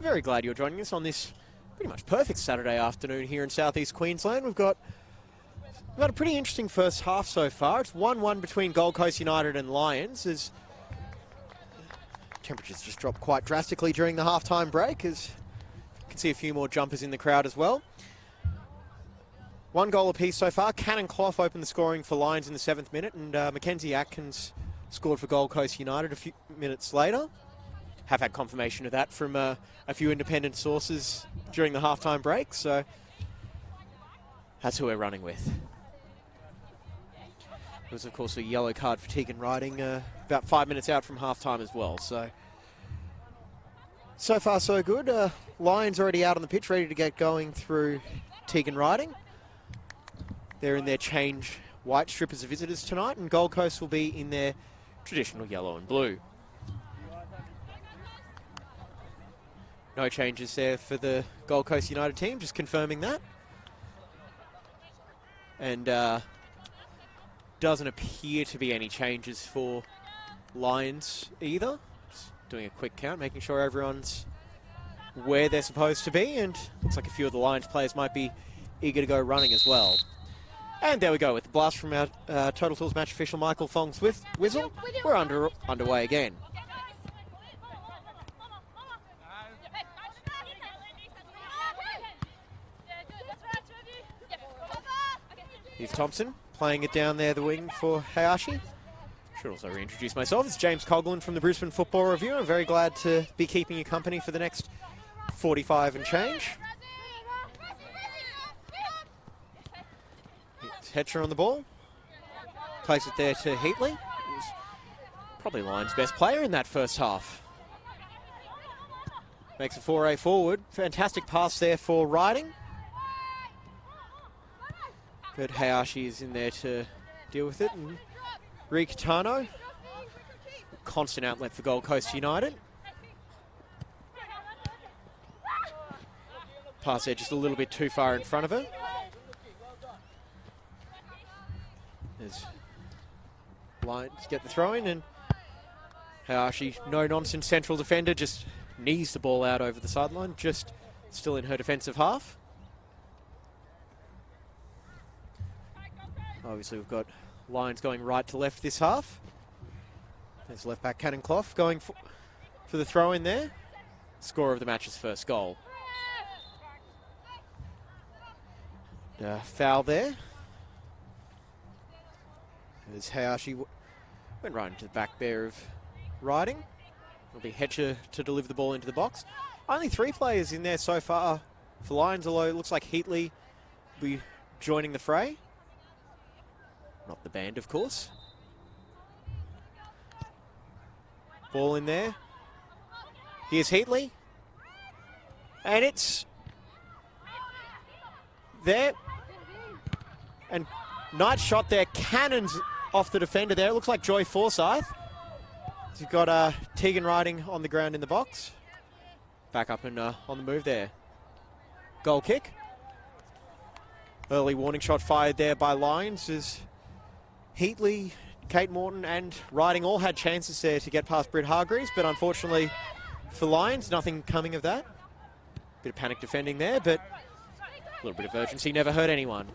Very glad you're joining us on this pretty much perfect Saturday afternoon here in southeast Queensland. We've got a pretty interesting first half so far. It's 1-1 between Gold Coast United and Lions as temperatures just dropped quite drastically during the halftime break, as you can see a few more jumpers in the crowd as well. One goal apiece so far. Cannon Clough opened the scoring for Lions in the 7th minute, and Mackenzie Atkins scored for Gold Coast United a few minutes later. Have had confirmation of that from a few independent sources during the halftime break, so that's who we're running with. There was, of course, a yellow card for Tegan Riding about 5 minutes out from halftime as well, so far so good. Lions already out on the pitch, ready to get going through Tegan Riding. They're in their change white strip as visitors tonight, and Gold Coast will be in their traditional yellow and blue. No changes there for the Gold Coast United team, just confirming that. And doesn't appear to be any changes for Lions either. Just doing a quick count, making sure everyone's where they're supposed to be, and looks like a few of the Lions players might be eager to go running as well. And there we go, with the blast from our Total Tools match official Michael Fong's whistle. We're underway again. Here's Thompson playing it down there the wing for Hayashi. Should also reintroduce myself. It's James Coughlin from the Brisbane Football Review. I'm very glad to be keeping you company for the next 45 and change. Hetcher on the ball. Plays it there to Heatley. Who's probably Lions' best player in that first half. Makes a foray forward. Fantastic pass there for Riding. But Hayashi is in there to deal with it. And Rikitano, constant outlet for Gold Coast United. Pass there just a little bit too far in front of her. As Lions get the throw in, and Hayashi, no nonsense central defender, just knees the ball out over the sideline, just still in her defensive half. Obviously we've got Lions going right to left this half. There's left back Cannon Clough going for the throw in there. Scorer of the match's first goal. Foul there. As Hayashi went right into the back there of Riding. It'll be Hetcher to deliver the ball into the box. Only 3 players in there so far for Lions, although it looks like Heatley will be joining the fray. Not the band, of course. Ball in there. Here's Heatley. And it's there. And nice shot there. Cannons off the defender there. It looks like Joy Forsyth. You've got Tegan Riding on the ground in the box. Back up and on the move there. Goal kick. Early warning shot fired there by Lions as Heatley, Kate Morton and Riding all had chances there to get past Britt Hargreaves, but unfortunately for Lions, nothing coming of that. Bit of panic defending there, but a little bit of urgency never hurt anyone.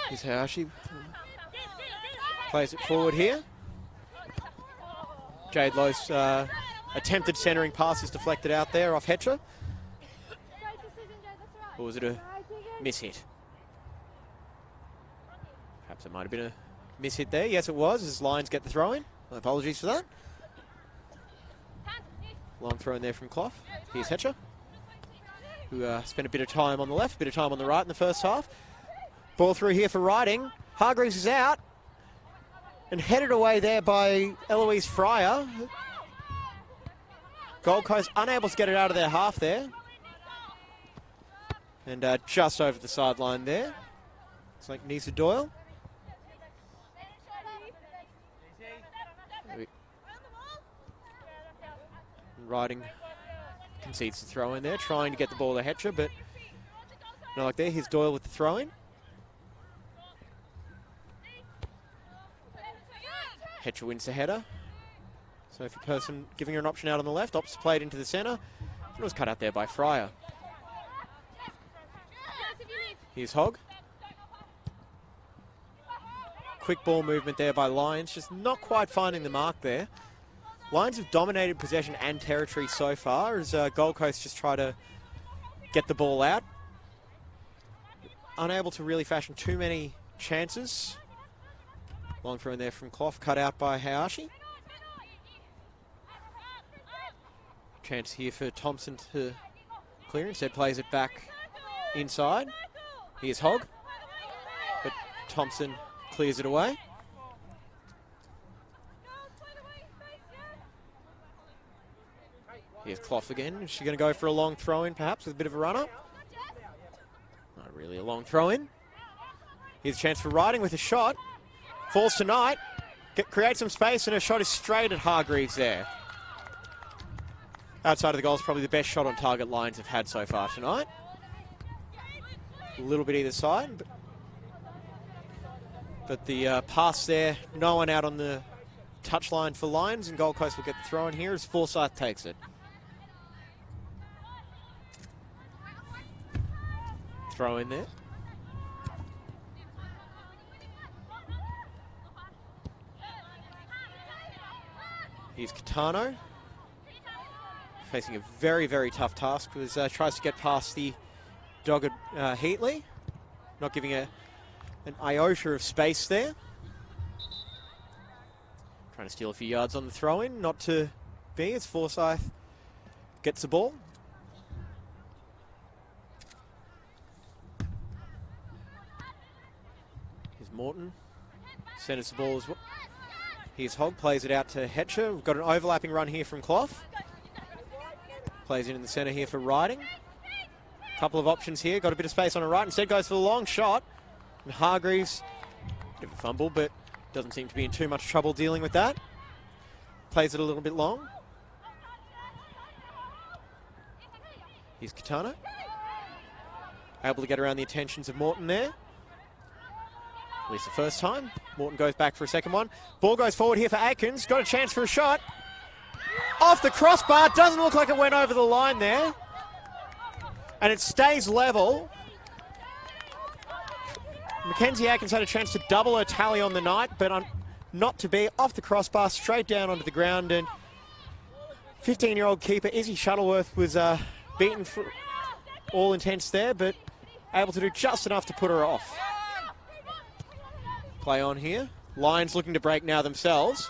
Here's Hayashi. Plays it forward here. Jade Lowe's attempted centering pass is deflected out there off Hetcher. Or was it a miss-hit? Perhaps it might have been a miss-hit there. Yes, it was, as Lions get the throw-in. Apologies for that. Long throw in there from Clough. Here's Hetcher, who spent a bit of time on the left, a bit of time on the right in the first half. Ball through here for Riding. Hargreaves is out and headed away there by Eloise Fryer. Gold Coast unable to get it out of their half there. And just over the sideline there. It's like Nisa Doyle. Riding concedes the throw in there, trying to get the ball to Hetcher, but no luck there. Here's Doyle with the throw in. Hetcher wins the header. Sophie Person giving her an option out on the left. Opts played into the centre. It was cut out there by Fryer. Here's Hogg. Quick ball movement there by Lions. Just not quite finding the mark there. Lions have dominated possession and territory so far as Gold Coast just try to get the ball out. Unable to really fashion too many chances. Long throw in there from Clough, cut out by Hayashi. Chance here for Thompson to clear. Instead plays it back inside. Here's Hogg. But Thompson clears it away. Here's Clough again. Is she going to go for a long throw in perhaps with a bit of a run up? Not really a long throw in. Here's a chance for Riding with a shot. Falls to Knight. Creates some space and her shot is straight at Hargreaves there. Outside of the goal is probably the best shot on target Lions have had so far tonight. A little bit either side. But the pass there, no one out on the touchline for Lions, and Gold Coast will get the throw in here as Forsyth takes it. Throw in there. Here's Catano. Facing a very, very tough task as tries to get past the dogged Heatley. Not giving an iota of space there. Trying to steal a few yards on the throw-in. Not to be as Forsyth gets the ball. Here's Morton. Centers the ball as well. Here's Hogg, plays it out to Hetcher. We've got an overlapping run here from Clough. Plays it in the centre here for Riding. Couple of options here. Got a bit of space on the right. Instead goes for the long shot. And Hargreaves, bit of a fumble, but doesn't seem to be in too much trouble dealing with that. Plays it a little bit long. Here's Catano. Able to get around the attentions of Morton there. At least the first time. Morton goes back for a second one. Ball goes forward here for Atkins. Got a chance for a shot. Off the crossbar. Doesn't look like it went over the line there. And it stays level. Mackenzie Atkins had a chance to double her tally on the night, but not to be. Off the crossbar, straight down onto the ground. And 15-year-old keeper Izzy Shuttleworth was beaten for all intents there, but able to do just enough to put her off. Play on here. Lions looking to break now themselves.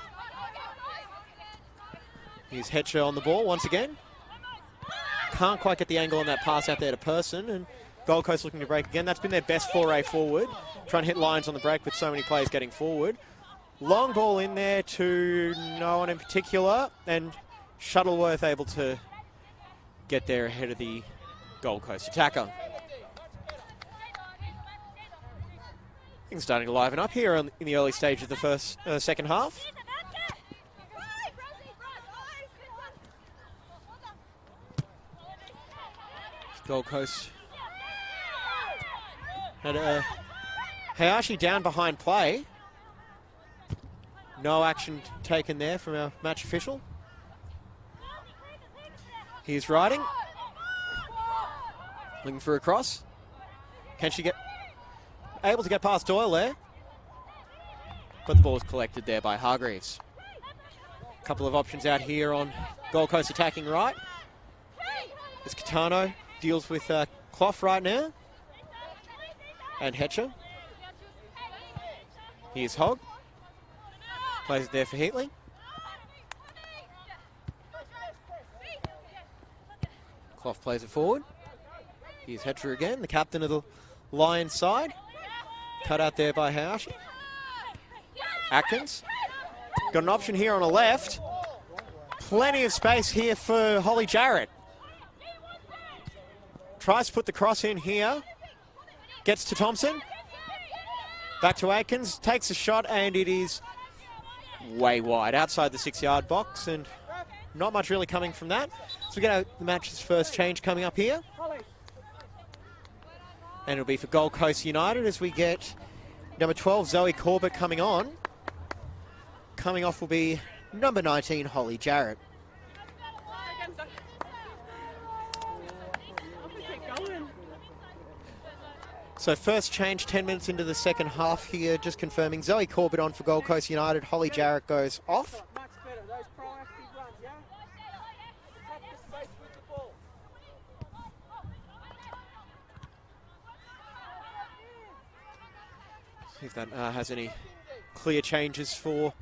Here's Hetcher on the ball once again. Can't quite get the angle on that pass out there to Person, and Gold Coast looking to break again. That's been their best foray forward. Trying to hit Lions on the break with so many players getting forward. Long ball in there to no one in particular, and Shuttleworth able to get there ahead of the Gold Coast attacker. Things starting to liven up here in the early stage of the second half. Gold Coast had Hayashi down behind play. No action taken there from our match official. Here's Riding. Looking for a cross. Can she get... Able to get past Doyle there. But the ball is collected there by Hargreaves. A couple of options out here on Gold Coast attacking right. There's Catano. Deals with Clough right now. And Hetcher. Here's Hogg. Plays it there for Heatley. Clough plays it forward. Here's Hetcher again, the captain of the Lions side. Cut out there by Hayashi. Atkins. Got an option here on the left. Plenty of space here for Holly Jarrett. Tries to put the cross in here. Gets to Thompson. Back to Atkins. Takes a shot and it is way wide outside the 6-yard box. And not much really coming from that. So we get the match's first change coming up here. And it'll be for Gold Coast United as we get number 12, Zoe Corbett, coming on. Coming off will be number 19, Holly Jarrett. So first change 10 minutes into the second half here, just confirming Zoe Corbett on for Gold Coast United. Holly Jarrett goes off. See if that has any clear changes for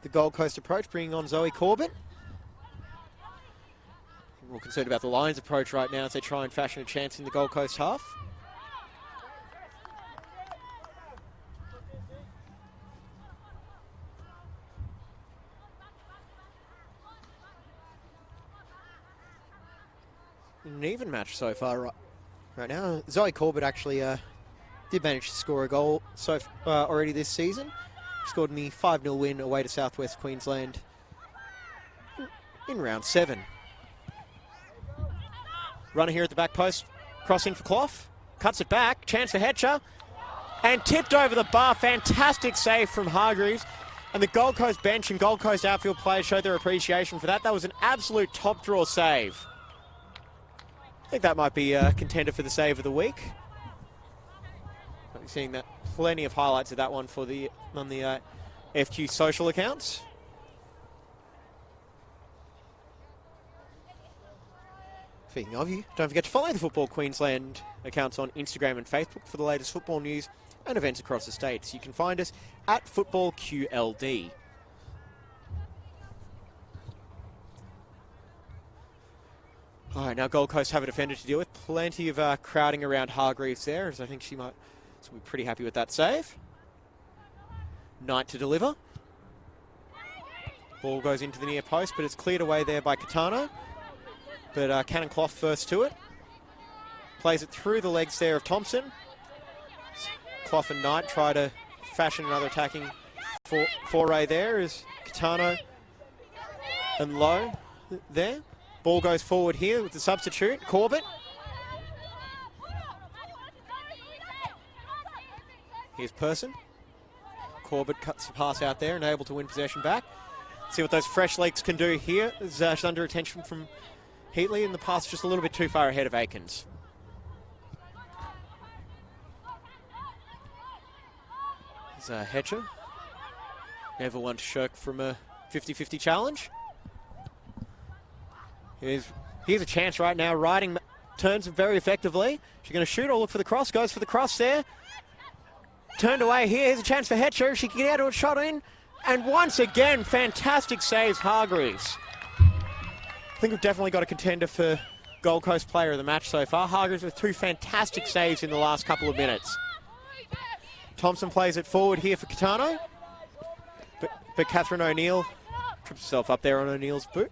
the Gold Coast approach, bringing on Zoe Corbett. We're concerned about the Lions approach right now as they try and fashion a chance in the Gold Coast half. An even match so far right now. Zoe Corbett actually did manage to score a goal already this season. Scored in the 5-0 win away to Southwest Queensland in round 7. Runner here at the back post, crossing for Clough, cuts it back, chance for Hetcher, and tipped over the bar. Fantastic save from Hargreaves. And the Gold Coast bench and Gold Coast outfield players showed their appreciation for that. That was an absolute top draw save. I think that might be a contender for the save of the week. I'm seeing that plenty of highlights of that one for on the FQ social accounts. Speaking of you, don't forget to follow the Football Queensland accounts on Instagram and Facebook for the latest football news and events across the states. You can find us at FootballQLD. All right, now Gold Coast have a defender to deal with. Plenty of crowding around Hargreaves there, as I think she might be pretty happy with that save. Knight to deliver. Ball goes into the near post, but it's cleared away there by Catano. But Cannon Clough first to it. Plays it through the legs there of Thompson. Clough and Knight try to fashion another attacking foray there as Catano and Lowe there. Ball goes forward here with the substitute, Corbett. Here's Person. Corbett cuts the pass out there and able to win possession back. See what those fresh legs can do here. She's under attention from Heatley, and the pass just a little bit too far ahead of Aikens. There's Hetcher. Never one to shirk from a 50-50 challenge. Here's a chance right now. Riding turns very effectively. She's going to shoot or look for the cross. Goes for the cross there. Turned away here. Here's a chance for Hetcher. She can get a shot in. And once again, fantastic saves, Hargreaves. I think we've definitely got a contender for Gold Coast player of the match so far. Hargreaves with 2 fantastic saves in the last couple of minutes. Thompson plays it forward here for Catano. But Catherine O'Neill trips herself up there on O'Neill's boot.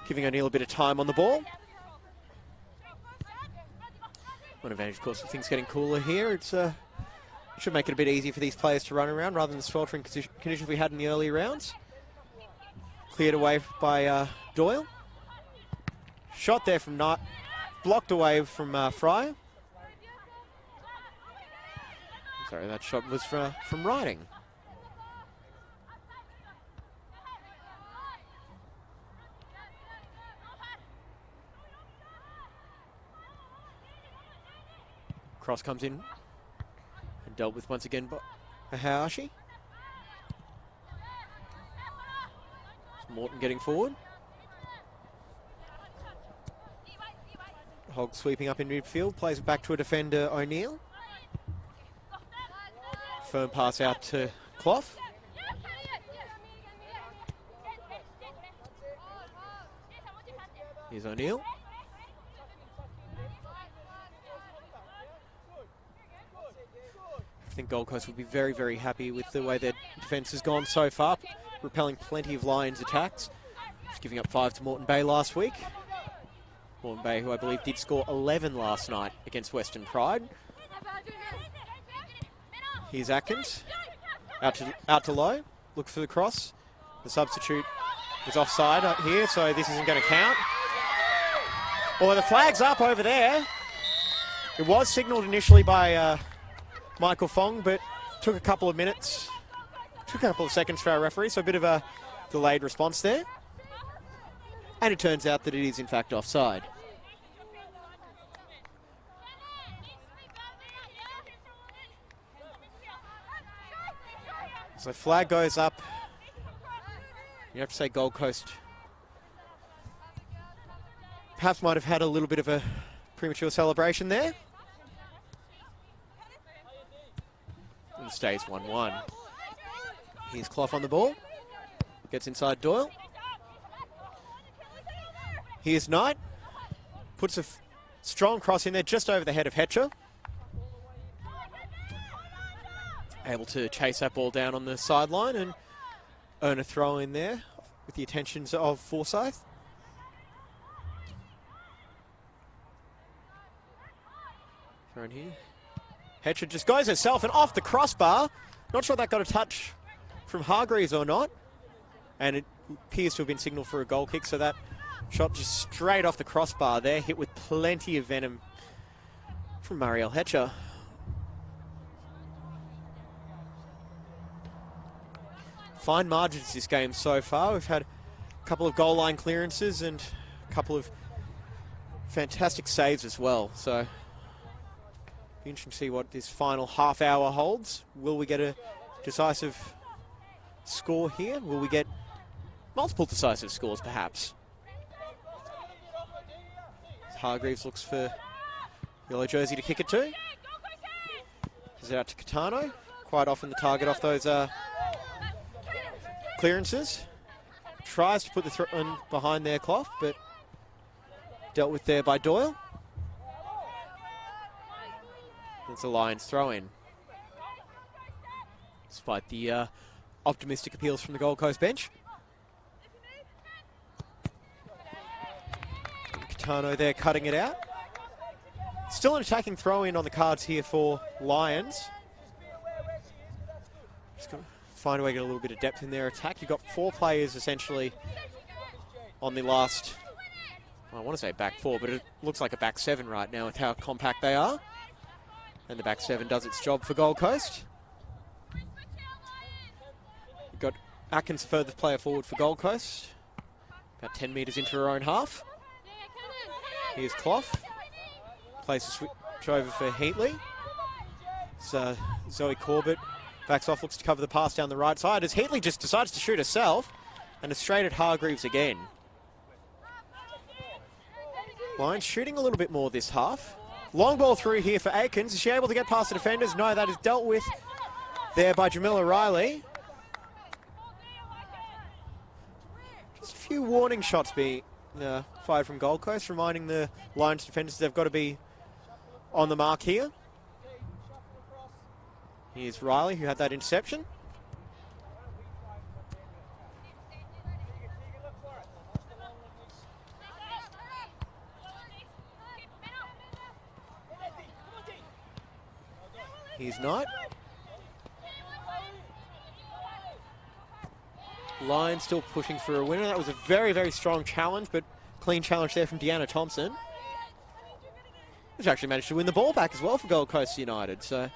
Giving O'Neill a bit of time on the ball. One advantage, of course, of things getting cooler here. It should make it a bit easier for these players to run around rather than the sweltering conditions we had in the early rounds. Cleared away by Doyle. Shot there from Knight. Blocked away from Fryer. Sorry, that shot was from Riding. Cross comes in and dealt with once again by Hayashi. Morton getting forward. Hogg sweeping up in midfield, plays it back to a defender, O'Neill. Firm pass out to Clough. Here's O'Neill. I think Gold Coast will be very, very happy with the way their defence has gone so far, repelling plenty of Lions attacks. Just giving up 5 to Moreton Bay last week. Moreton Bay, who I believe did score 11 last night against Western Pride. Here's Atkins. Out to Lowe. Looks for the cross. The substitute was offside here, so this isn't going to count. Well, the flag's up over there. It was signalled initially by Michael Fong, but took a couple of minutes, took a couple of seconds for our referee, so a bit of a delayed response there. And it turns out that it is in fact offside. So flag goes up. You have to say Gold Coast perhaps might have had a little bit of a premature celebration there. And it stays 1-1. Here's Clough on the ball. Gets inside Doyle. Here's Knight. Puts a strong cross in there just over the head of Hetcher. Able to chase that ball down on the sideline and earn a throw in there with the attentions of Forsyth. Thrown here. Hetcher just goes herself and off the crossbar. Not sure that got a touch from Hargreaves or not. And it appears to have been signalled for a goal kick, so that shot just straight off the crossbar there, hit with plenty of venom from Marielle Hetcher. Fine margins this game so far. We've had a couple of goal line clearances and a couple of fantastic saves as well. So, be interesting to see what this final half hour holds. Will we get a decisive score here? Will we get multiple decisive scores perhaps? Hargreaves looks for yellow jersey to kick it to. Gives it out to Catano. Quite often the target off those clearances. Tries to put the throw behind their Clough, but dealt with there by Doyle. It's a Lions throw in. Despite the optimistic appeals from the Gold Coast bench. Catano there cutting it out. Still an attacking throw in on the cards here for Lions. Just got to find a way to get a little bit of depth in their attack. You've got 4 players essentially on the last, I want to say back 4, but it looks like a back 7 right now with how compact they are. And the back 7 does its job for Gold Coast. You've got Atkins, further player forward for Gold Coast. About 10 metres into her own half. Here's Clough. Plays a switch over for Heatley. So Zoe Corbett backs off, looks to cover the pass down the right side as Heatley just decides to shoot herself and is straight at Hargreaves again. Lions shooting a little bit more this half. Long ball through here for Aikens. Is she able to get past the defenders? No, that is dealt with there by Jamila Riley. Just a few warning shots being fired from Gold Coast, reminding the Lions defenders they've got to be on the mark here. Here's Riley, who had that interception. Here's Knight. Lions still pushing for a winner. That was a very, very strong challenge, but clean challenge there from Deanna Thompson. Which actually managed to win the ball back as well for Gold Coast United. So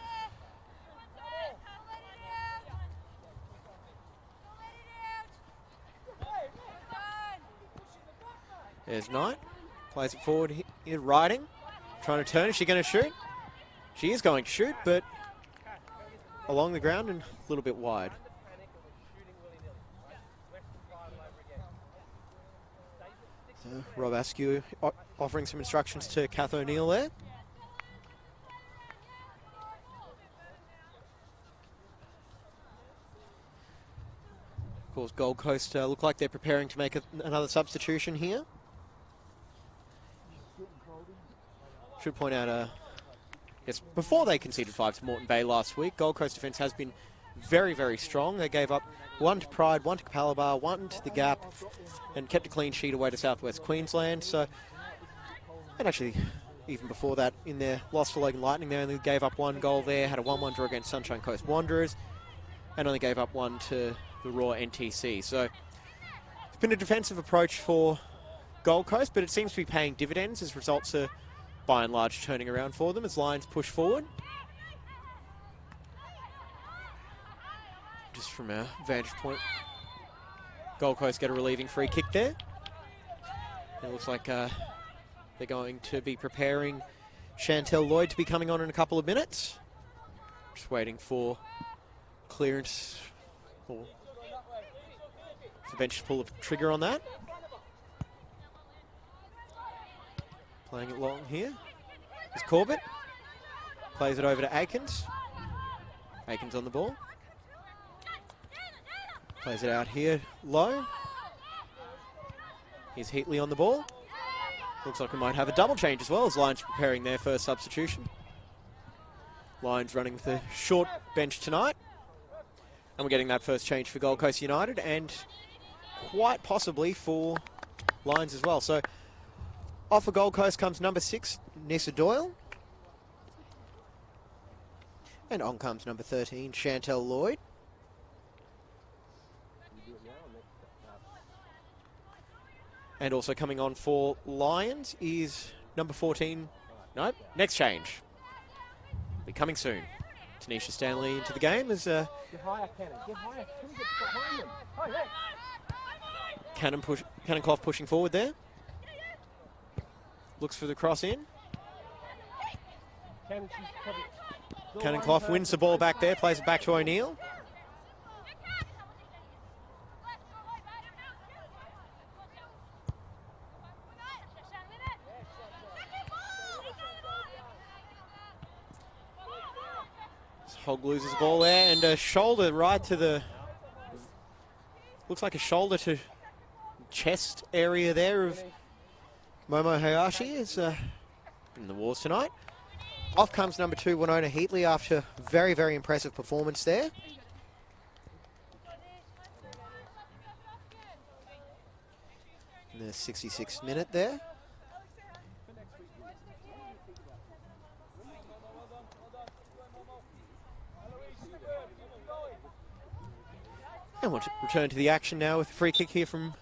there's Knight. Plays it forward here, riding. Trying to turn. Is she going to shoot? She is going to shoot, but along the ground and a little bit wide. So Rob Askew offering some instructions to Kath O'Neill there. Of course, Gold Coast look like they're preparing to make another substitution here. Should point out, yes, before they conceded 5 to Moreton Bay last week, Gold Coast defence has been very, very strong. They gave up 1 to Pride, 1 to Capalaba, 1 to the Gap, and kept a clean sheet away to Southwest Queensland. So, and actually, even before that, in their loss to Logan Lightning, they only gave up 1 goal there, had a 1-1 draw against Sunshine Coast Wanderers, and only gave up 1 to the Raw NTC. So, It's been a defensive approach for Gold Coast, but it seems to be paying dividends as results are by and large turning around for them as Lions push forward. Just from our vantage point, Gold Coast get a relieving free kick there. It looks like they're going to be preparing Chantel Lloyd to be coming on in a couple of minutes. Just waiting for clearance for the bench to pull the trigger on that. Playing it long here is Corbett. Plays it over to Aikens. Aikens on the ball. Plays it out here low. Here's Heatley on the ball. Looks like we might have a double change as well as Lions preparing their first substitution. Lions running with a short bench tonight. And we're getting that first change for Gold Coast United and quite possibly for Lions as well. So off for Gold Coast comes number 6, Nissa Doyle. And on comes number 13, Chantel Lloyd. And also coming on for Lions is number 14. Nope, next change. Be coming soon. Tanisha Stanley into the game as Get higher, Cannon. Get higher. Can we get behind them? Oh, yeah. Cannonclough pushing forward there. Looks for the cross in. Cannonclough wins the ball back there, plays it back to O'Neill. Hogg loses the ball there, and a shoulder right to the... Looks like a shoulder to chest area there of Momo Hayashi is in the wars tonight. Off comes number 2, Winona Heatley, after a very, very impressive performance there. In the 66th minute there. And we'll return to the action now with a free kick here from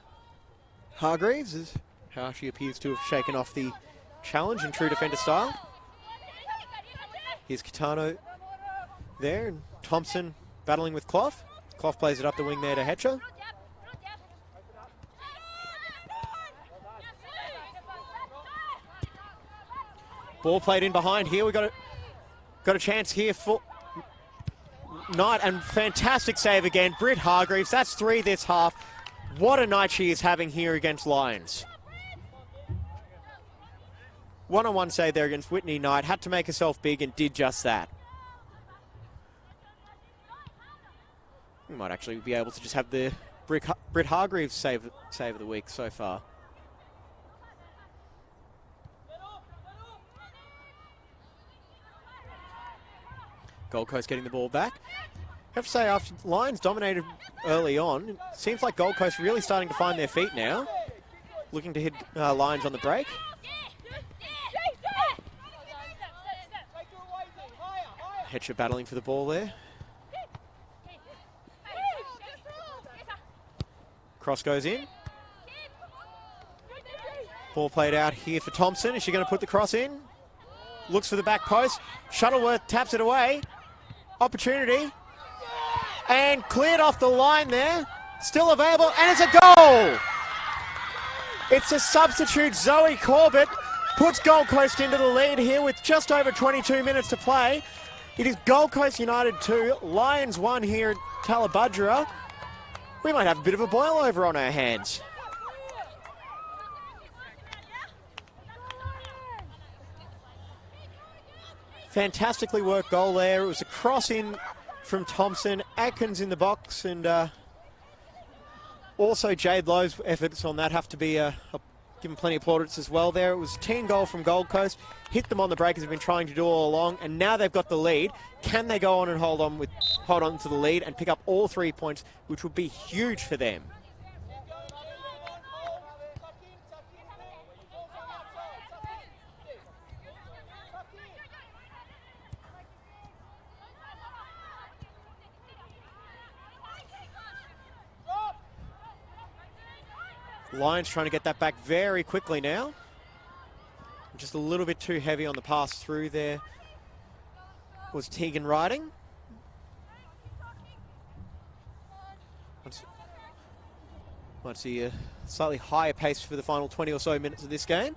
Hargreaves, as Hayashi appears to have shaken off the challenge in true defender style. Here's Kitano there, and Thompson battling with Clough. Clough plays it up the wing there to Hetcher. Ball played in behind here. We got a chance here for Knight, and fantastic save again. Britt Hargreaves, that's 3 this half. What a night she is having here against Lions. One-on-one save there against Whitney Knight. Had to make herself big and did just that. We might actually be able to just have the Britt Hargreaves save of the week so far. Gold Coast getting the ball back. I have to say, after Lions dominated early on, it seems like Gold Coast really starting to find their feet now. Looking to hit Lions on the break. Hetcher battling for the ball there. Cross goes in. Ball played out here for Thompson. Is she going to put the cross in? Looks for the back post. Shuttleworth taps it away. Opportunity. And cleared off the line there. Still available, and it's a goal! It's a substitute. Zoe Corbett puts Gold Coast into the lead here with just over 22 minutes to play. It is Gold Coast United 2, Lions 1 here at Talabudgera. We might have a bit of a boil over on our hands. Fantastically worked goal there. It was a cross in from Thompson. Atkins in the box, and also Jade Lowe's efforts on that have to be given plenty of plaudits as well there. It was a team goal from Gold Coast. Hit them on the break as they've been trying to do all along, and now they've got the lead. Can they go on and hold on to the lead and pick up all 3 points, which would be huge for them? Lions trying to get that back very quickly now. Just a little bit too heavy on the pass through there was Tegan Riding. Might see a slightly higher pace for the final 20 or so minutes of this game.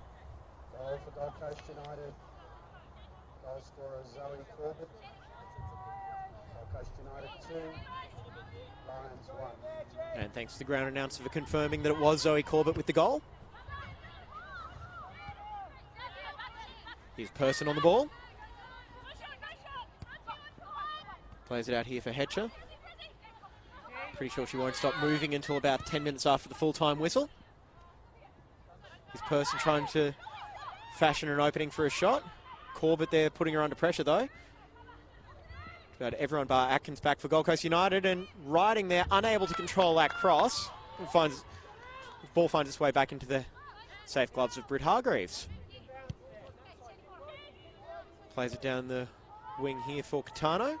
Goal for Gold Coast United. Goal scorer Zoe Corbett. Gold Coast United 2, Lions 1. And thanks to the ground announcer for confirming that it was Zoe Corbett with the goal. Here's Person on the ball. Plays it out here for Hetcher. Pretty sure she won't stop moving until about 10 minutes after the full-time whistle. Here's Person trying to fashion an opening for a shot. Corbett there putting her under pressure though. About everyone bar Atkins back for Gold Coast United, and Riding there unable to control that cross. And the ball finds its way back into the safe gloves of Britt Hargreaves. Plays it down the wing here for Catano.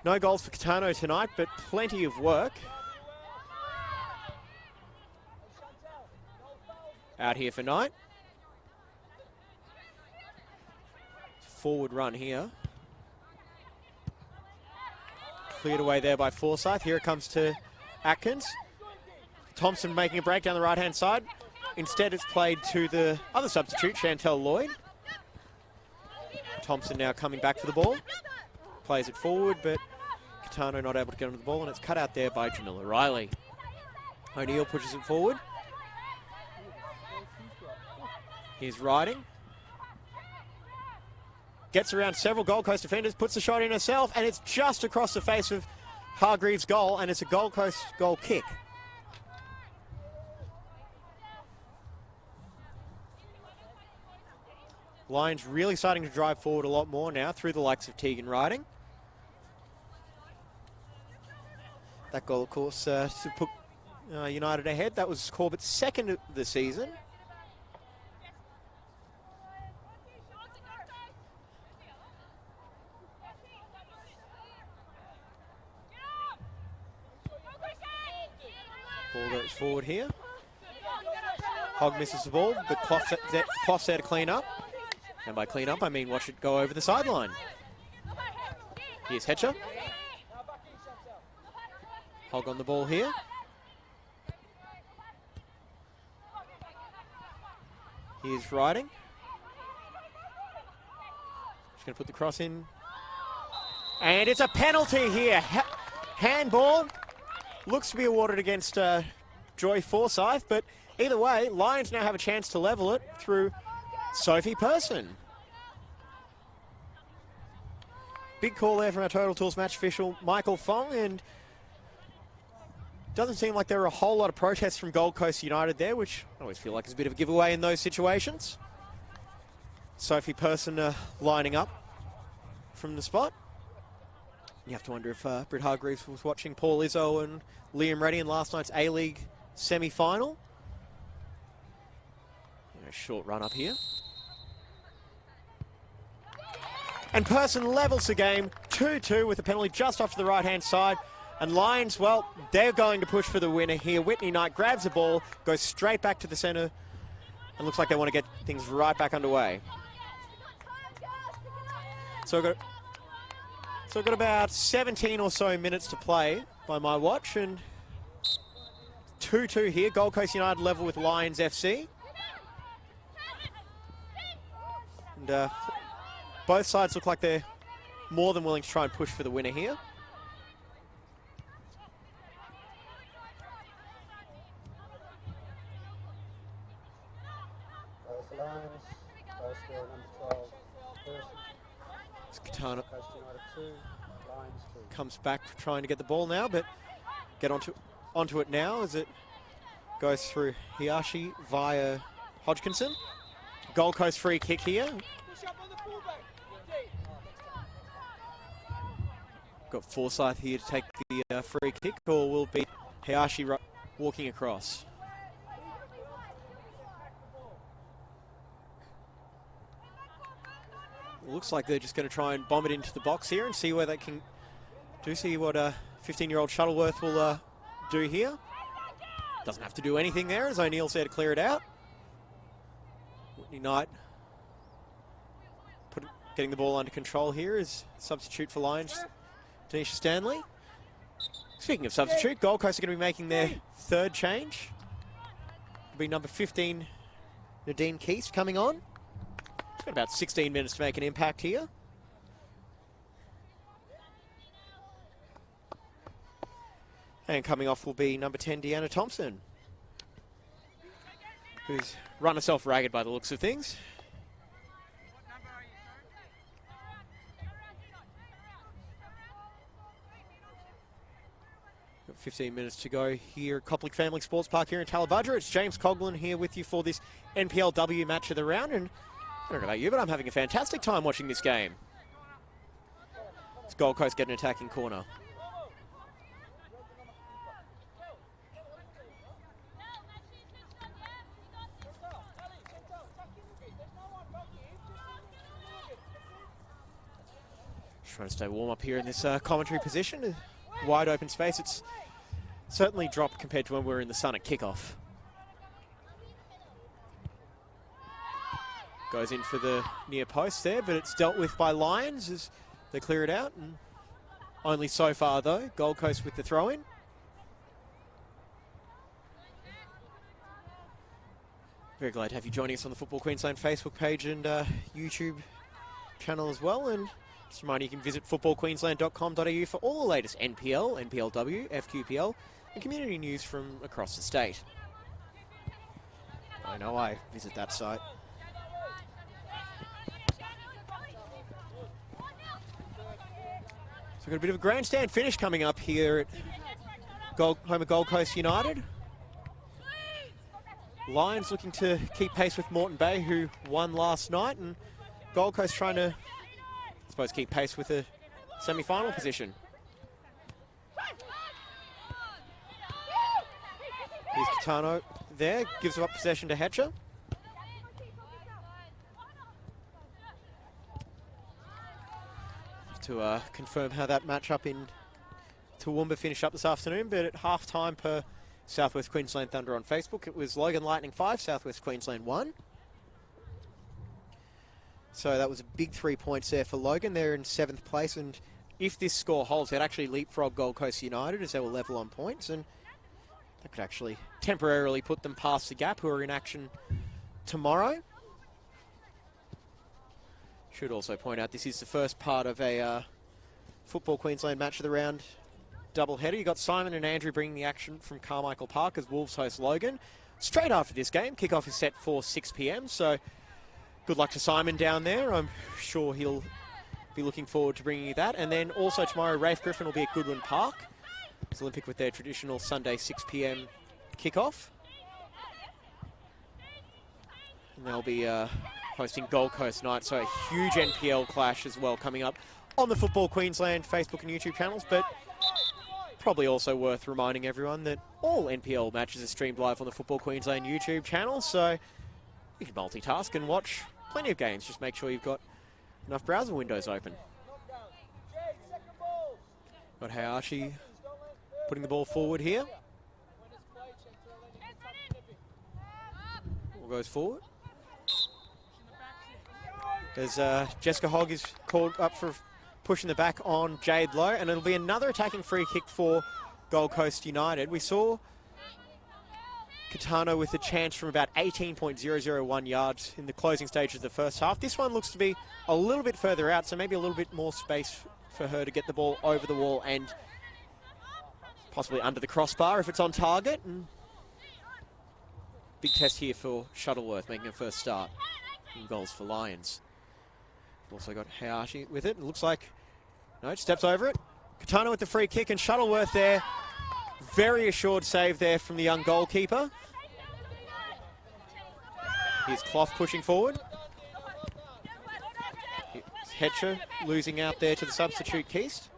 No goals for Catano tonight, but plenty of work. Out here for Knight. Forward run here. Cleared away there by Forsyth. Here it comes to Atkins. Thompson making a break down the right-hand side. Instead, it's played to the other substitute, Chantel Lloyd. Thompson now coming back for the ball. Plays it forward, but Catano not able to get onto the ball, and it's cut out there by Jamila Riley. O'Neill pushes it forward. Here's Riding. Gets around several Gold Coast defenders, puts the shot in herself, and it's just across the face of Hargreaves' goal, and it's a Gold Coast goal kick. Lions really starting to drive forward a lot more now through the likes of Tegan Riding. That goal, of course, to put United ahead. That was Corbett's second of the season. Ball goes forward here. Hogg misses the ball, but Clough's there to clean up. And by clean up, I mean watch it go over the sideline. Here's Hetcher. Hogg on the ball here. Here's Riding. Just going to put the cross in. And it's a penalty here. Handball. Looks to be awarded against Joy Forsyth, but either way, Lions now have a chance to level it through Sophie Person. Big call there from our Total Tools match official, Michael Fong, and doesn't seem like there were a whole lot of protests from Gold Coast United there, which I always feel like is a bit of a giveaway in those situations. Sophie Person lining up from the spot. You have to wonder if Britt Hargreaves was watching Paul Izzo and Liam Reddy in last night's A-League semi-final. A short run up here. And Person levels the game 2-2 with a penalty just off to the right-hand side. And Lions, well, they're going to push for the winner here. Whitney Knight grabs the ball, goes straight back to the centre, and looks like they want to get things right back underway. So I've got about 17 or so minutes to play by my watch, and 2-2 here. Gold Coast United level with Lions FC. And both sides look like they're more than willing to try and push for the winner here. Katana comes back trying to get the ball now, but get onto it now as it goes through Hiyashi via Hodgkinson. Gold Coast free kick here. Got Forsyth here to take the free kick, or will be Hiyashi walking across. Looks like they're just going to try and bomb it into the box here and see where they can see what 15-year-old Shuttleworth will do here. Doesn't have to do anything there, as O'Neill's there to clear it out. Whitney Knight getting the ball under control here is substitute for Lions, Tanisha Stanley. Speaking of substitute, Gold Coast are going to be making their third change. It'll be number 15, Nadine Keast, coming on. It's got about 16 minutes to make an impact here. And coming off will be number 10, Deanna Thompson, who's run herself ragged by the looks of things. 15 minutes to go here at Coplick Family Sports Park here in Tallebudgera. It's James Coughlin here with you for this NPLW match of the round. And I don't know about you, but I'm having a fantastic time watching this game. It's Gold Coast getting an attacking corner. Trying to stay warm up here in this commentary position. Wide open space. It's certainly dropped compared to when we were in the sun at kickoff. Goes in for the near post there, but it's dealt with by Lions as they clear it out. And only so far, though. Gold Coast with the throw-in. Very glad to have you joining us on the Football Queensland Facebook page and YouTube channel as well. And just a reminder, you can visit footballqueensland.com.au for all the latest NPL, NPLW, FQPL, and community news from across the state. I know I visit that site. So we've got a bit of a grandstand finish coming up here at home of Gold Coast United. Lions looking to keep pace with Moreton Bay, who won last night, and Gold Coast trying to, I suppose, keep pace with a semi-final position. Here's Kitano there, gives up possession to Hetcher. To confirm how that matchup in Toowoomba finished up this afternoon, but at half-time per Southwest Queensland Thunder on Facebook, it was Logan Lightning 5, Southwest Queensland 1. So that was a big 3 points there for Logan. They're in 7th place, and if this score holds, they'd actually leapfrog Gold Coast United as they were level on points, and that could actually temporarily put them past the Gap, who are in action tomorrow. Should also point out this is the first part of a Football Queensland match of the round doubleheader. You've got Simon and Andrew bringing the action from Carmichael Park as Wolves host Logan. Straight after this game, kickoff is set for 6 p.m, so good luck to Simon down there. I'm sure he'll be looking forward to bringing you that. And then also tomorrow, Rafe Griffin will be at Goodwin Park. It's Olympic with their traditional Sunday 6 p.m. kickoff. And they'll be hosting Gold Coast Night, so a huge NPL clash as well coming up on the Football Queensland Facebook and YouTube channels. But probably also worth reminding everyone that all NPL matches are streamed live on the Football Queensland YouTube channel, so you can multitask and watch plenty of games. Just make sure you've got enough browser windows open. Got Hayashi putting the ball forward here. Ball goes forward. As Jessica Hogg is called up for pushing the back on Jade Lowe, and it'll be another attacking free kick for Gold Coast United. We saw Kitano with a chance from about 18.001 yards in the closing stages of the first half. This one looks to be a little bit further out, so maybe a little bit more space for her to get the ball over the wall and possibly under the crossbar if it's on target. And big test here for Shuttleworth, making her first start in goals for Lions. Also got Hayashi with it. It looks like, no, it steps over it. Kitano with the free kick, and Shuttleworth there. Very assured save there from the young goalkeeper. Here's Clough pushing forward. Here's Hetcher losing out there to the substitute Keast.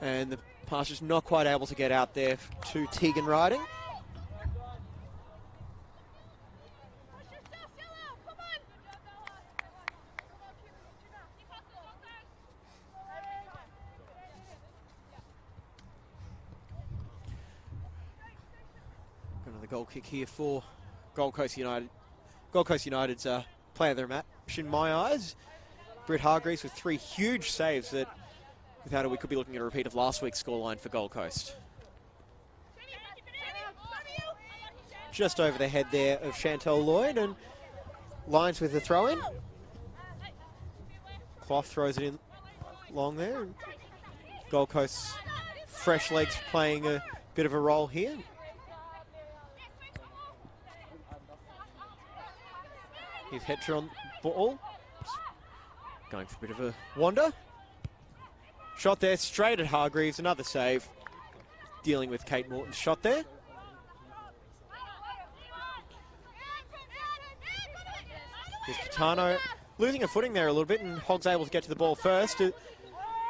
And the pass is not quite able to get out there to Tegan Riding. goal kick here for Gold Coast United. Gold Coast United's player of the match in my eyes. Britt Hargreaves with 3 huge saves that, without it, we could be looking at a repeat of last week's scoreline for Gold Coast. Just over the head there of Chantel Lloyd, and Lions with the throw-in. Clough throws it in long there. And Gold Coast's fresh legs playing a bit of a role here. Here's Hetcher on ball. Going for a bit of a wander. Shot there straight at Hargreaves. Another save. Dealing with Kate Morton's shot there. Here's Catano losing a footing there a little bit, and Hogg's able to get to the ball first.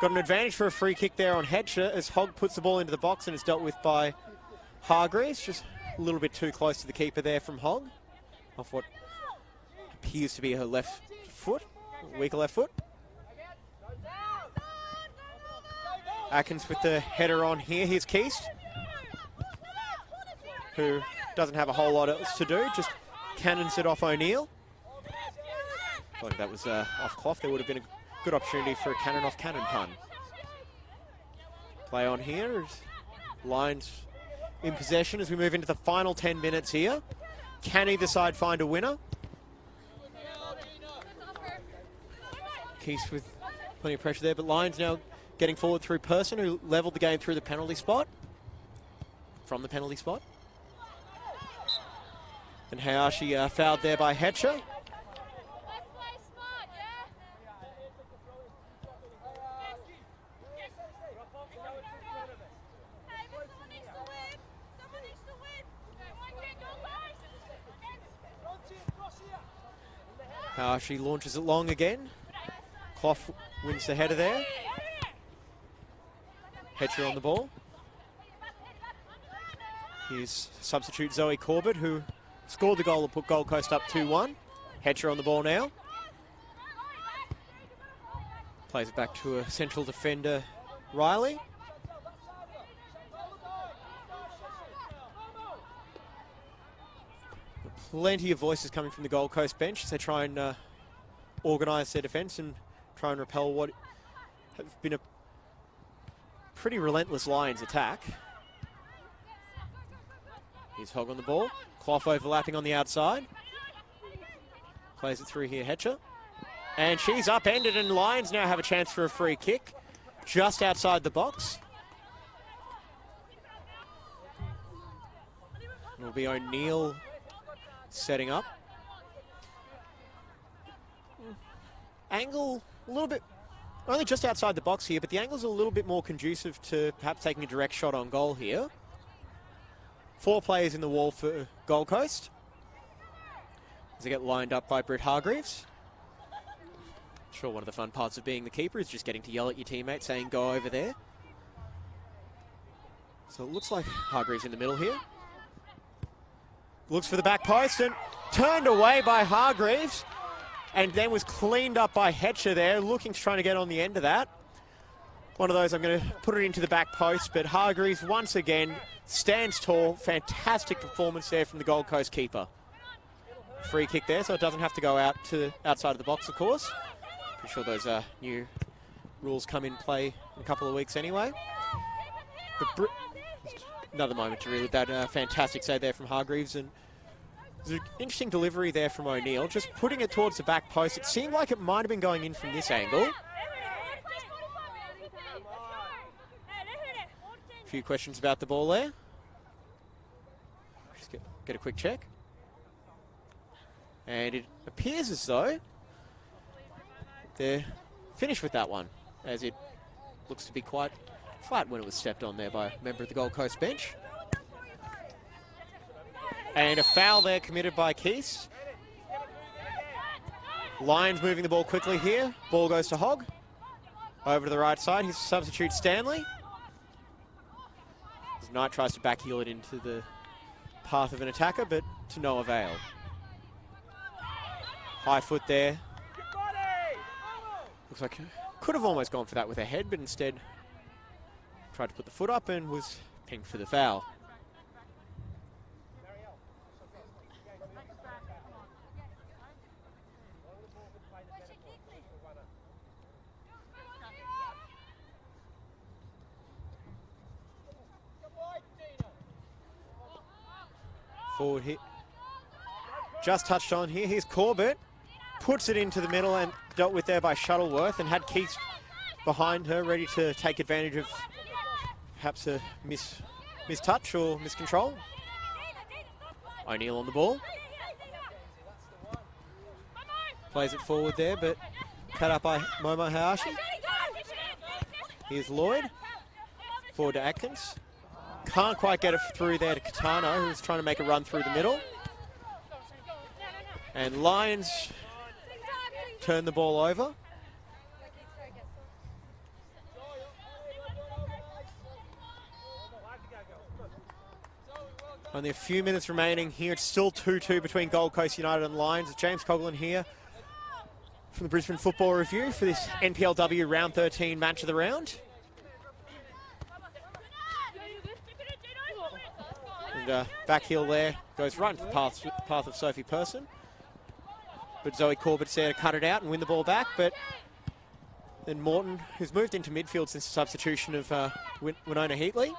Got an advantage for a free kick there on Hetcher as Hogg puts the ball into the box and is dealt with by Hargreaves. Just a little bit too close to the keeper there from Hogg. Off what appears to be her left foot, weaker left foot. Atkins with the header on here. Here's Keast, who doesn't have a whole lot else to do, just cannons it off O'Neill. I thought if that was off Clough, there would have been a good opportunity for a cannon off cannon pun. Play on here. Lions in possession as we move into the final 10 minutes here. Can either side find a winner? Keast with plenty of pressure there, but Lions now getting forward through Person, who levelled the game through the penalty spot. From the penalty spot. And Hayashi fouled there by Hetcher. She launches it long again. Clough wins the header there. Hetcher on the ball. Here's substitute Zoe Corbett, who scored the goal and put Gold Coast up 2-1. Hetcher on the ball now. Plays it back to a central defender, Riley. Plenty of voices coming from the Gold Coast bench as they try and organise their defence and try and repel what has been a pretty relentless Lions attack. Here's Hogg on the ball. Clough overlapping on the outside. Plays it through here, Hetcher. And she's upended, and Lions now have a chance for a free kick just outside the box. It'll be O'Neill setting up. Angle a little bit, only just outside the box here, but the angle's a little bit more conducive to perhaps taking a direct shot on goal here. 4 players in the wall for Gold Coast as they get lined up by Britt Hargreaves. Sure, one of the fun parts of being the keeper is just getting to yell at your teammate saying go over there. So it looks like Hargreaves in the middle here. Looks for the back post and turned away by Hargreaves, and then was cleaned up by Hetcher there, looking to try to get on the end of that. One of those, I'm going to put it into the back post, but Hargreaves once again stands tall. Fantastic performance there from the Gold Coast keeper. Free kick there, so it doesn't have to go out to outside of the box, of course. Pretty sure those new rules come in play in a couple of weeks anyway. But another moment to relive that fantastic save there from Hargreaves, and there's an interesting delivery there from O'Neill, just putting it towards the back post. It seemed like it might have been going in from this angle. A few questions about the ball there. Just get a quick check. And it appears as though they're finished with that one, as it looks to be quite flat when it was stepped on there by a member of the Gold Coast bench. And a foul there committed by Keast. Lions moving the ball quickly here. Ball goes to Hogg. Over to the right side. Here's substitute Stanley. As Knight tries to backheel it into the path of an attacker, but to no avail. High foot there. Looks like could have almost gone for that with a head, but instead tried to put the foot up and was pinged for the foul. Forward hit. Just touched on here. Here's Corbett. Puts it into the middle and dealt with there by Shuttleworth, and had Keats behind her ready to take advantage of perhaps a mistouch or miscontrol. O'Neill on the ball. Plays it forward there, but cut up by Momo Hayashi. Here's Lloyd. Forward to Atkins. Can't quite get it through there to Katano, who's trying to make a run through the middle. And Lions turn the ball over. Only a few minutes remaining here. It's still 2-2 between Gold Coast United and Lions. James Coughlin here from the Brisbane Football Review for this NPLW Round 13 match of the round. And back heel there goes right into the path of Sophie Person. But Zoe Corbett's there to cut it out and win the ball back. But then Morton, who's moved into midfield since the substitution of Winona Heatley.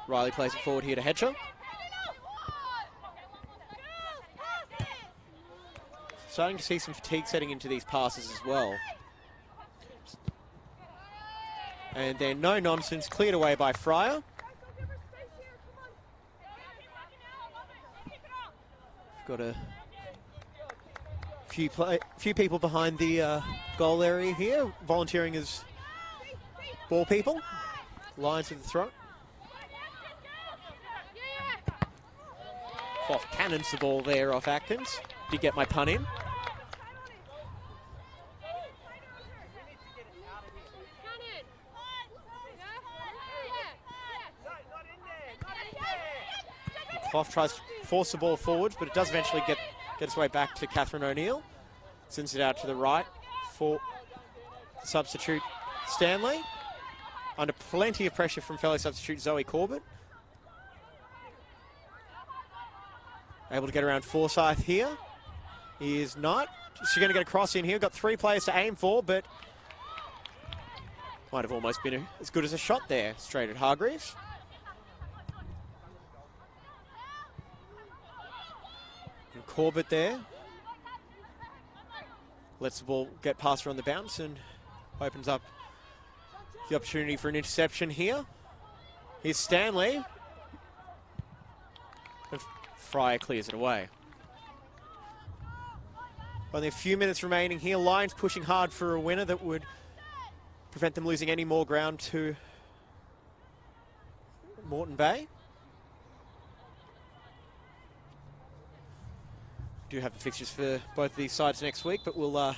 Riley plays it forward here to Hedger. Starting to see some fatigue setting into these passes as well. And then no nonsense, cleared away by Fryer. Got a few people behind the goal area here, volunteering as ball people. Lions with the throw. Clough cannons the ball there off Atkins. Did get my pun in. Clough tries to force the ball forwards, but it does eventually get its way back to Catherine O'Neill. Sends it out to the right for substitute Stanley. Under plenty of pressure from fellow substitute Zoe Corbett. Able to get around Forsyth here. He is not. She's going to get a cross in here. Got three players to aim for, but might have almost been as good as a shot there. Straight at Hargreaves. And Corbett there. Lets the ball get past her on the bounce and opens up the opportunity for an interception here. Here's Stanley. And Fryer clears it away. Only a few minutes remaining here. Lions pushing hard for a winner that would prevent them losing any more ground to Moreton Bay. Do have the fixtures for both of these sides next week, but we'll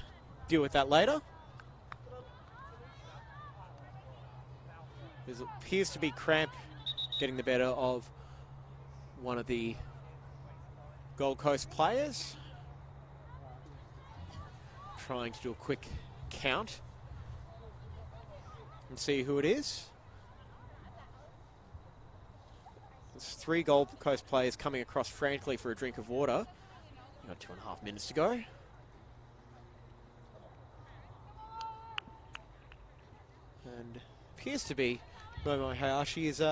deal with that later. There appears to be cramp getting the better of one of the Gold Coast players. Trying to do a quick count and see who it is. There's 3 Gold Coast players coming across frantically for a drink of water. Got 2.5 minutes to go. And appears to be Momo Hayashi is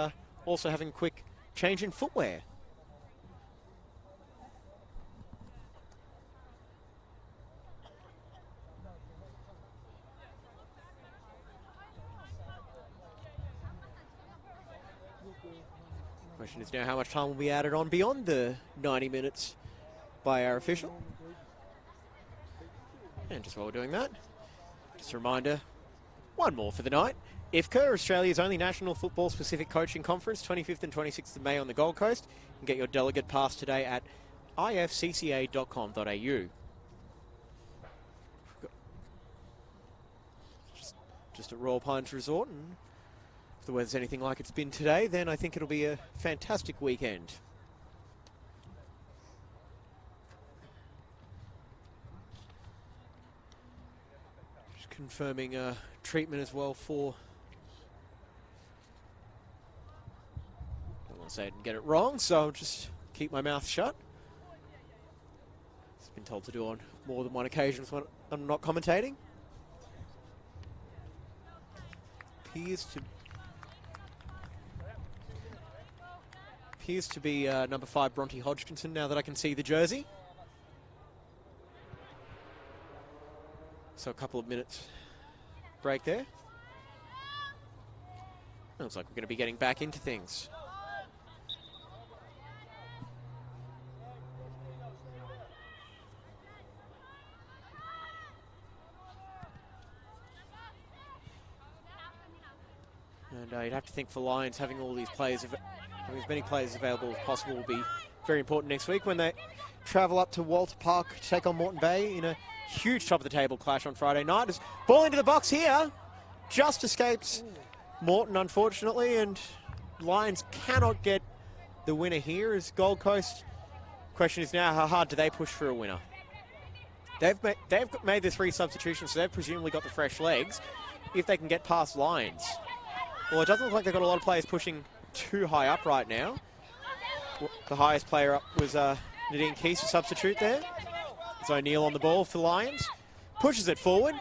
also having a quick change in footwear. Question is now how much time will be added on beyond the 90 minutes by our official. And just while we're doing that, just a reminder, one more for the night. IFCA, Australia's only national football specific coaching conference, 25th and 26th of May on the Gold Coast. You can get your delegate pass today at ifcca.com.au. Just at Royal Pines Resort, and if the weather's anything like it's been today, then I think it'll be a fantastic weekend. Just confirming treatment as well for, I don't want to say it and get it wrong, so I'll just keep my mouth shut. It's been told to do on more than one occasion when I'm not commentating. Appears to appears to be number 5, Bronte Hodgkinson, now that I can see the jersey. So a couple of minutes break there. Looks like we're going to be getting back into things. And you'd have to think for Lions, having all these players, having as many players available as possible will be very important next week when they travel up to Walter Park to take on Moreton Bay in a huge top-of-the-table clash on Friday night. As ball into the box here, just escapes Moreton, unfortunately, and Lions cannot get the winner here as Gold Coast. Question is now, how hard do they push for a winner? They've made the 3 substitutions, so they've presumably got the fresh legs if they can get past Lions. Well, it doesn't look like they've got a lot of players pushing too high up right now. The highest player up was Nadine Keese, a substitute there. It's O'Neill on the ball for Lions. Pushes it forward.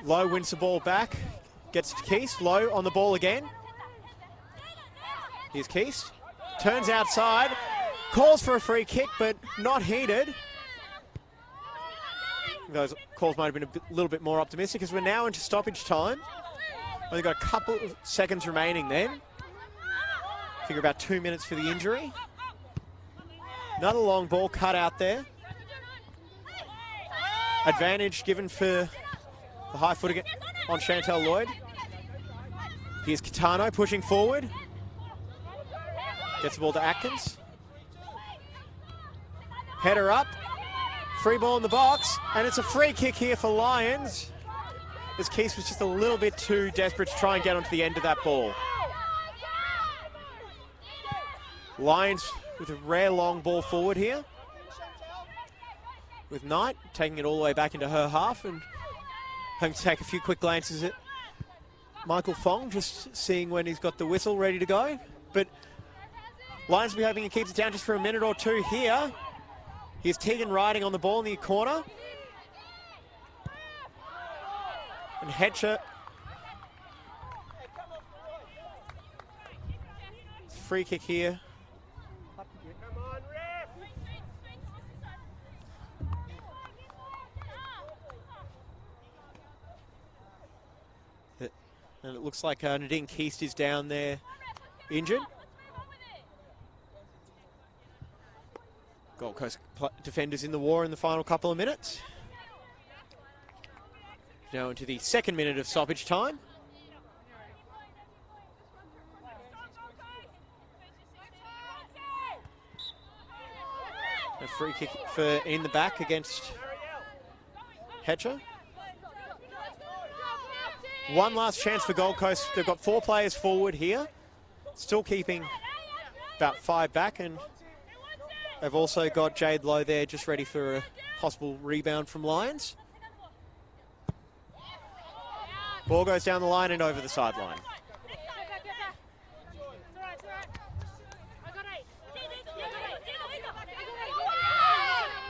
Lowe wins the ball back. Gets to Keese. Lowe on the ball again. Here's Keese. Turns outside. Calls for a free kick, but not heeded. Those calls might have been a little bit more optimistic as we're now into stoppage time. Only got a couple of seconds remaining then. Figure about 2 minutes for the injury. Another long ball cut out there. Advantage given for the high foot on Chantel Lloyd. Here's Kitano pushing forward. Gets the ball to Atkins. Header up. Free ball in the box. And it's a free kick here for Lions, as Keese was just a little bit too desperate to try and get onto the end of that ball. Lions with a rare long ball forward here, with Knight taking it all the way back into her half and having to take a few quick glances at Michael Fong, just seeing when he's got the whistle ready to go. But Lions will be hoping he keeps it down just for a minute or two here. Here's Tegan riding on the ball in the corner. And Hetcher. Free kick here. And it looks like Nadine Keast is down there injured. Gold Coast defenders in the war in the final couple of minutes. Now into the 2nd minute of stoppage time. A free kick for in the back against Hetcher. One last chance for Gold Coast. They've got 4 players forward here. Still keeping about 5 back, and they've also got Jade Lowe there just ready for a possible rebound from Lions. Ball goes down the line and over the sideline.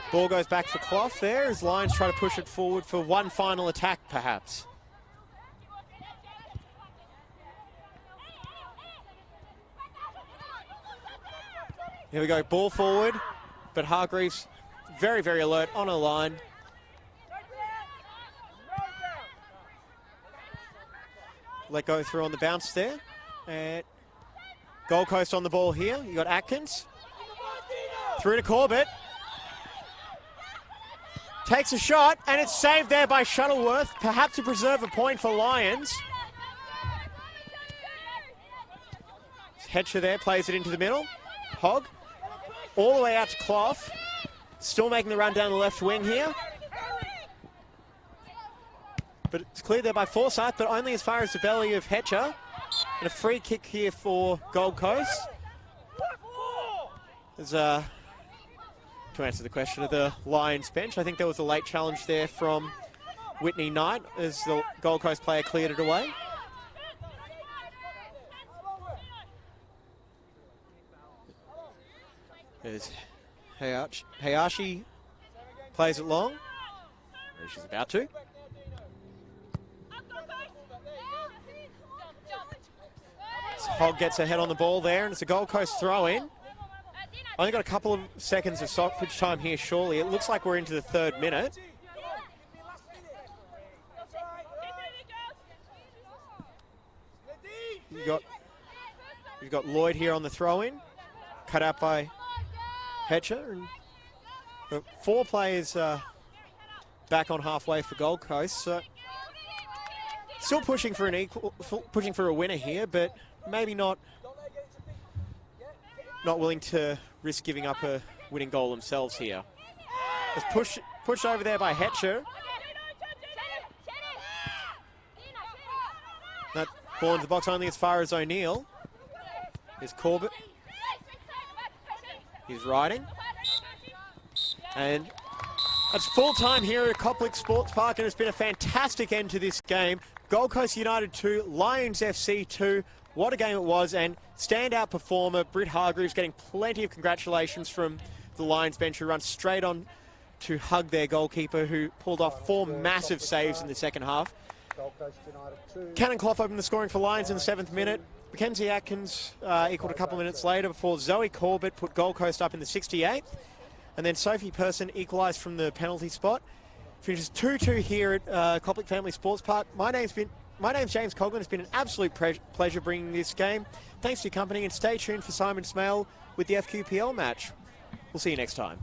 Ball goes back for Clough there as Lions try to push it forward for one final attack, perhaps. Here we go, ball forward, but Hargreaves very, very alert on a line. Let go through on the bounce there. And Gold Coast on the ball here. You got Atkins. Through to Corbett. Takes a shot, and it's saved there by Shuttleworth, perhaps to preserve a point for Lions. Hetcher there, plays it into the middle. Hogg, all the way out to Clough. Still making the run down the left wing here. But it's cleared there by Forsyth, but only as far as the belly of Hetcher. And a free kick here for Gold Coast. There's to answer the question of the Lions bench, I think there was a late challenge there from Whitney Knight as the Gold Coast player cleared it away. There's Hayashi plays it long. Or she's about to. Hogg gets a head on the ball there, and it's a Gold Coast throw-in. Only got a couple of seconds of stoppage time here, surely. It looks like we're into the 3rd minute. You've got Lloyd here on the throw-in, cut out by Hetcher. And 4 players back on halfway for Gold Coast. So still pushing for pushing for a winner here, but maybe not willing to risk giving up a winning goal themselves here. It's pushed over there by Hetcher. That ball into the box only as far as O'Neill. Here's Corbett. He's riding. And that's full time here at Coplik Sports Park, and it's been a fantastic end to this game. Gold Coast United 2, Lions FC 2. What a game it was, and standout performer Britt Hargreaves getting plenty of congratulations from the Lions bench, who run straight on to hug their goalkeeper, who pulled off 4 massive saves in the second half. Cannon Clough opened the scoring for Lions in the 7th minute. Mackenzie Atkins equaled a couple of minutes later before Zoe Corbett put Gold Coast up in the 68th. And then Sophie Person equalised from the penalty spot. Finishes 2-2 here at Coplik Family Sports Park. My name's James Coghlan. It's been an absolute pleasure bringing this game. Thanks for your company, and stay tuned for Simon Smale with the FQPL match. We'll see you next time.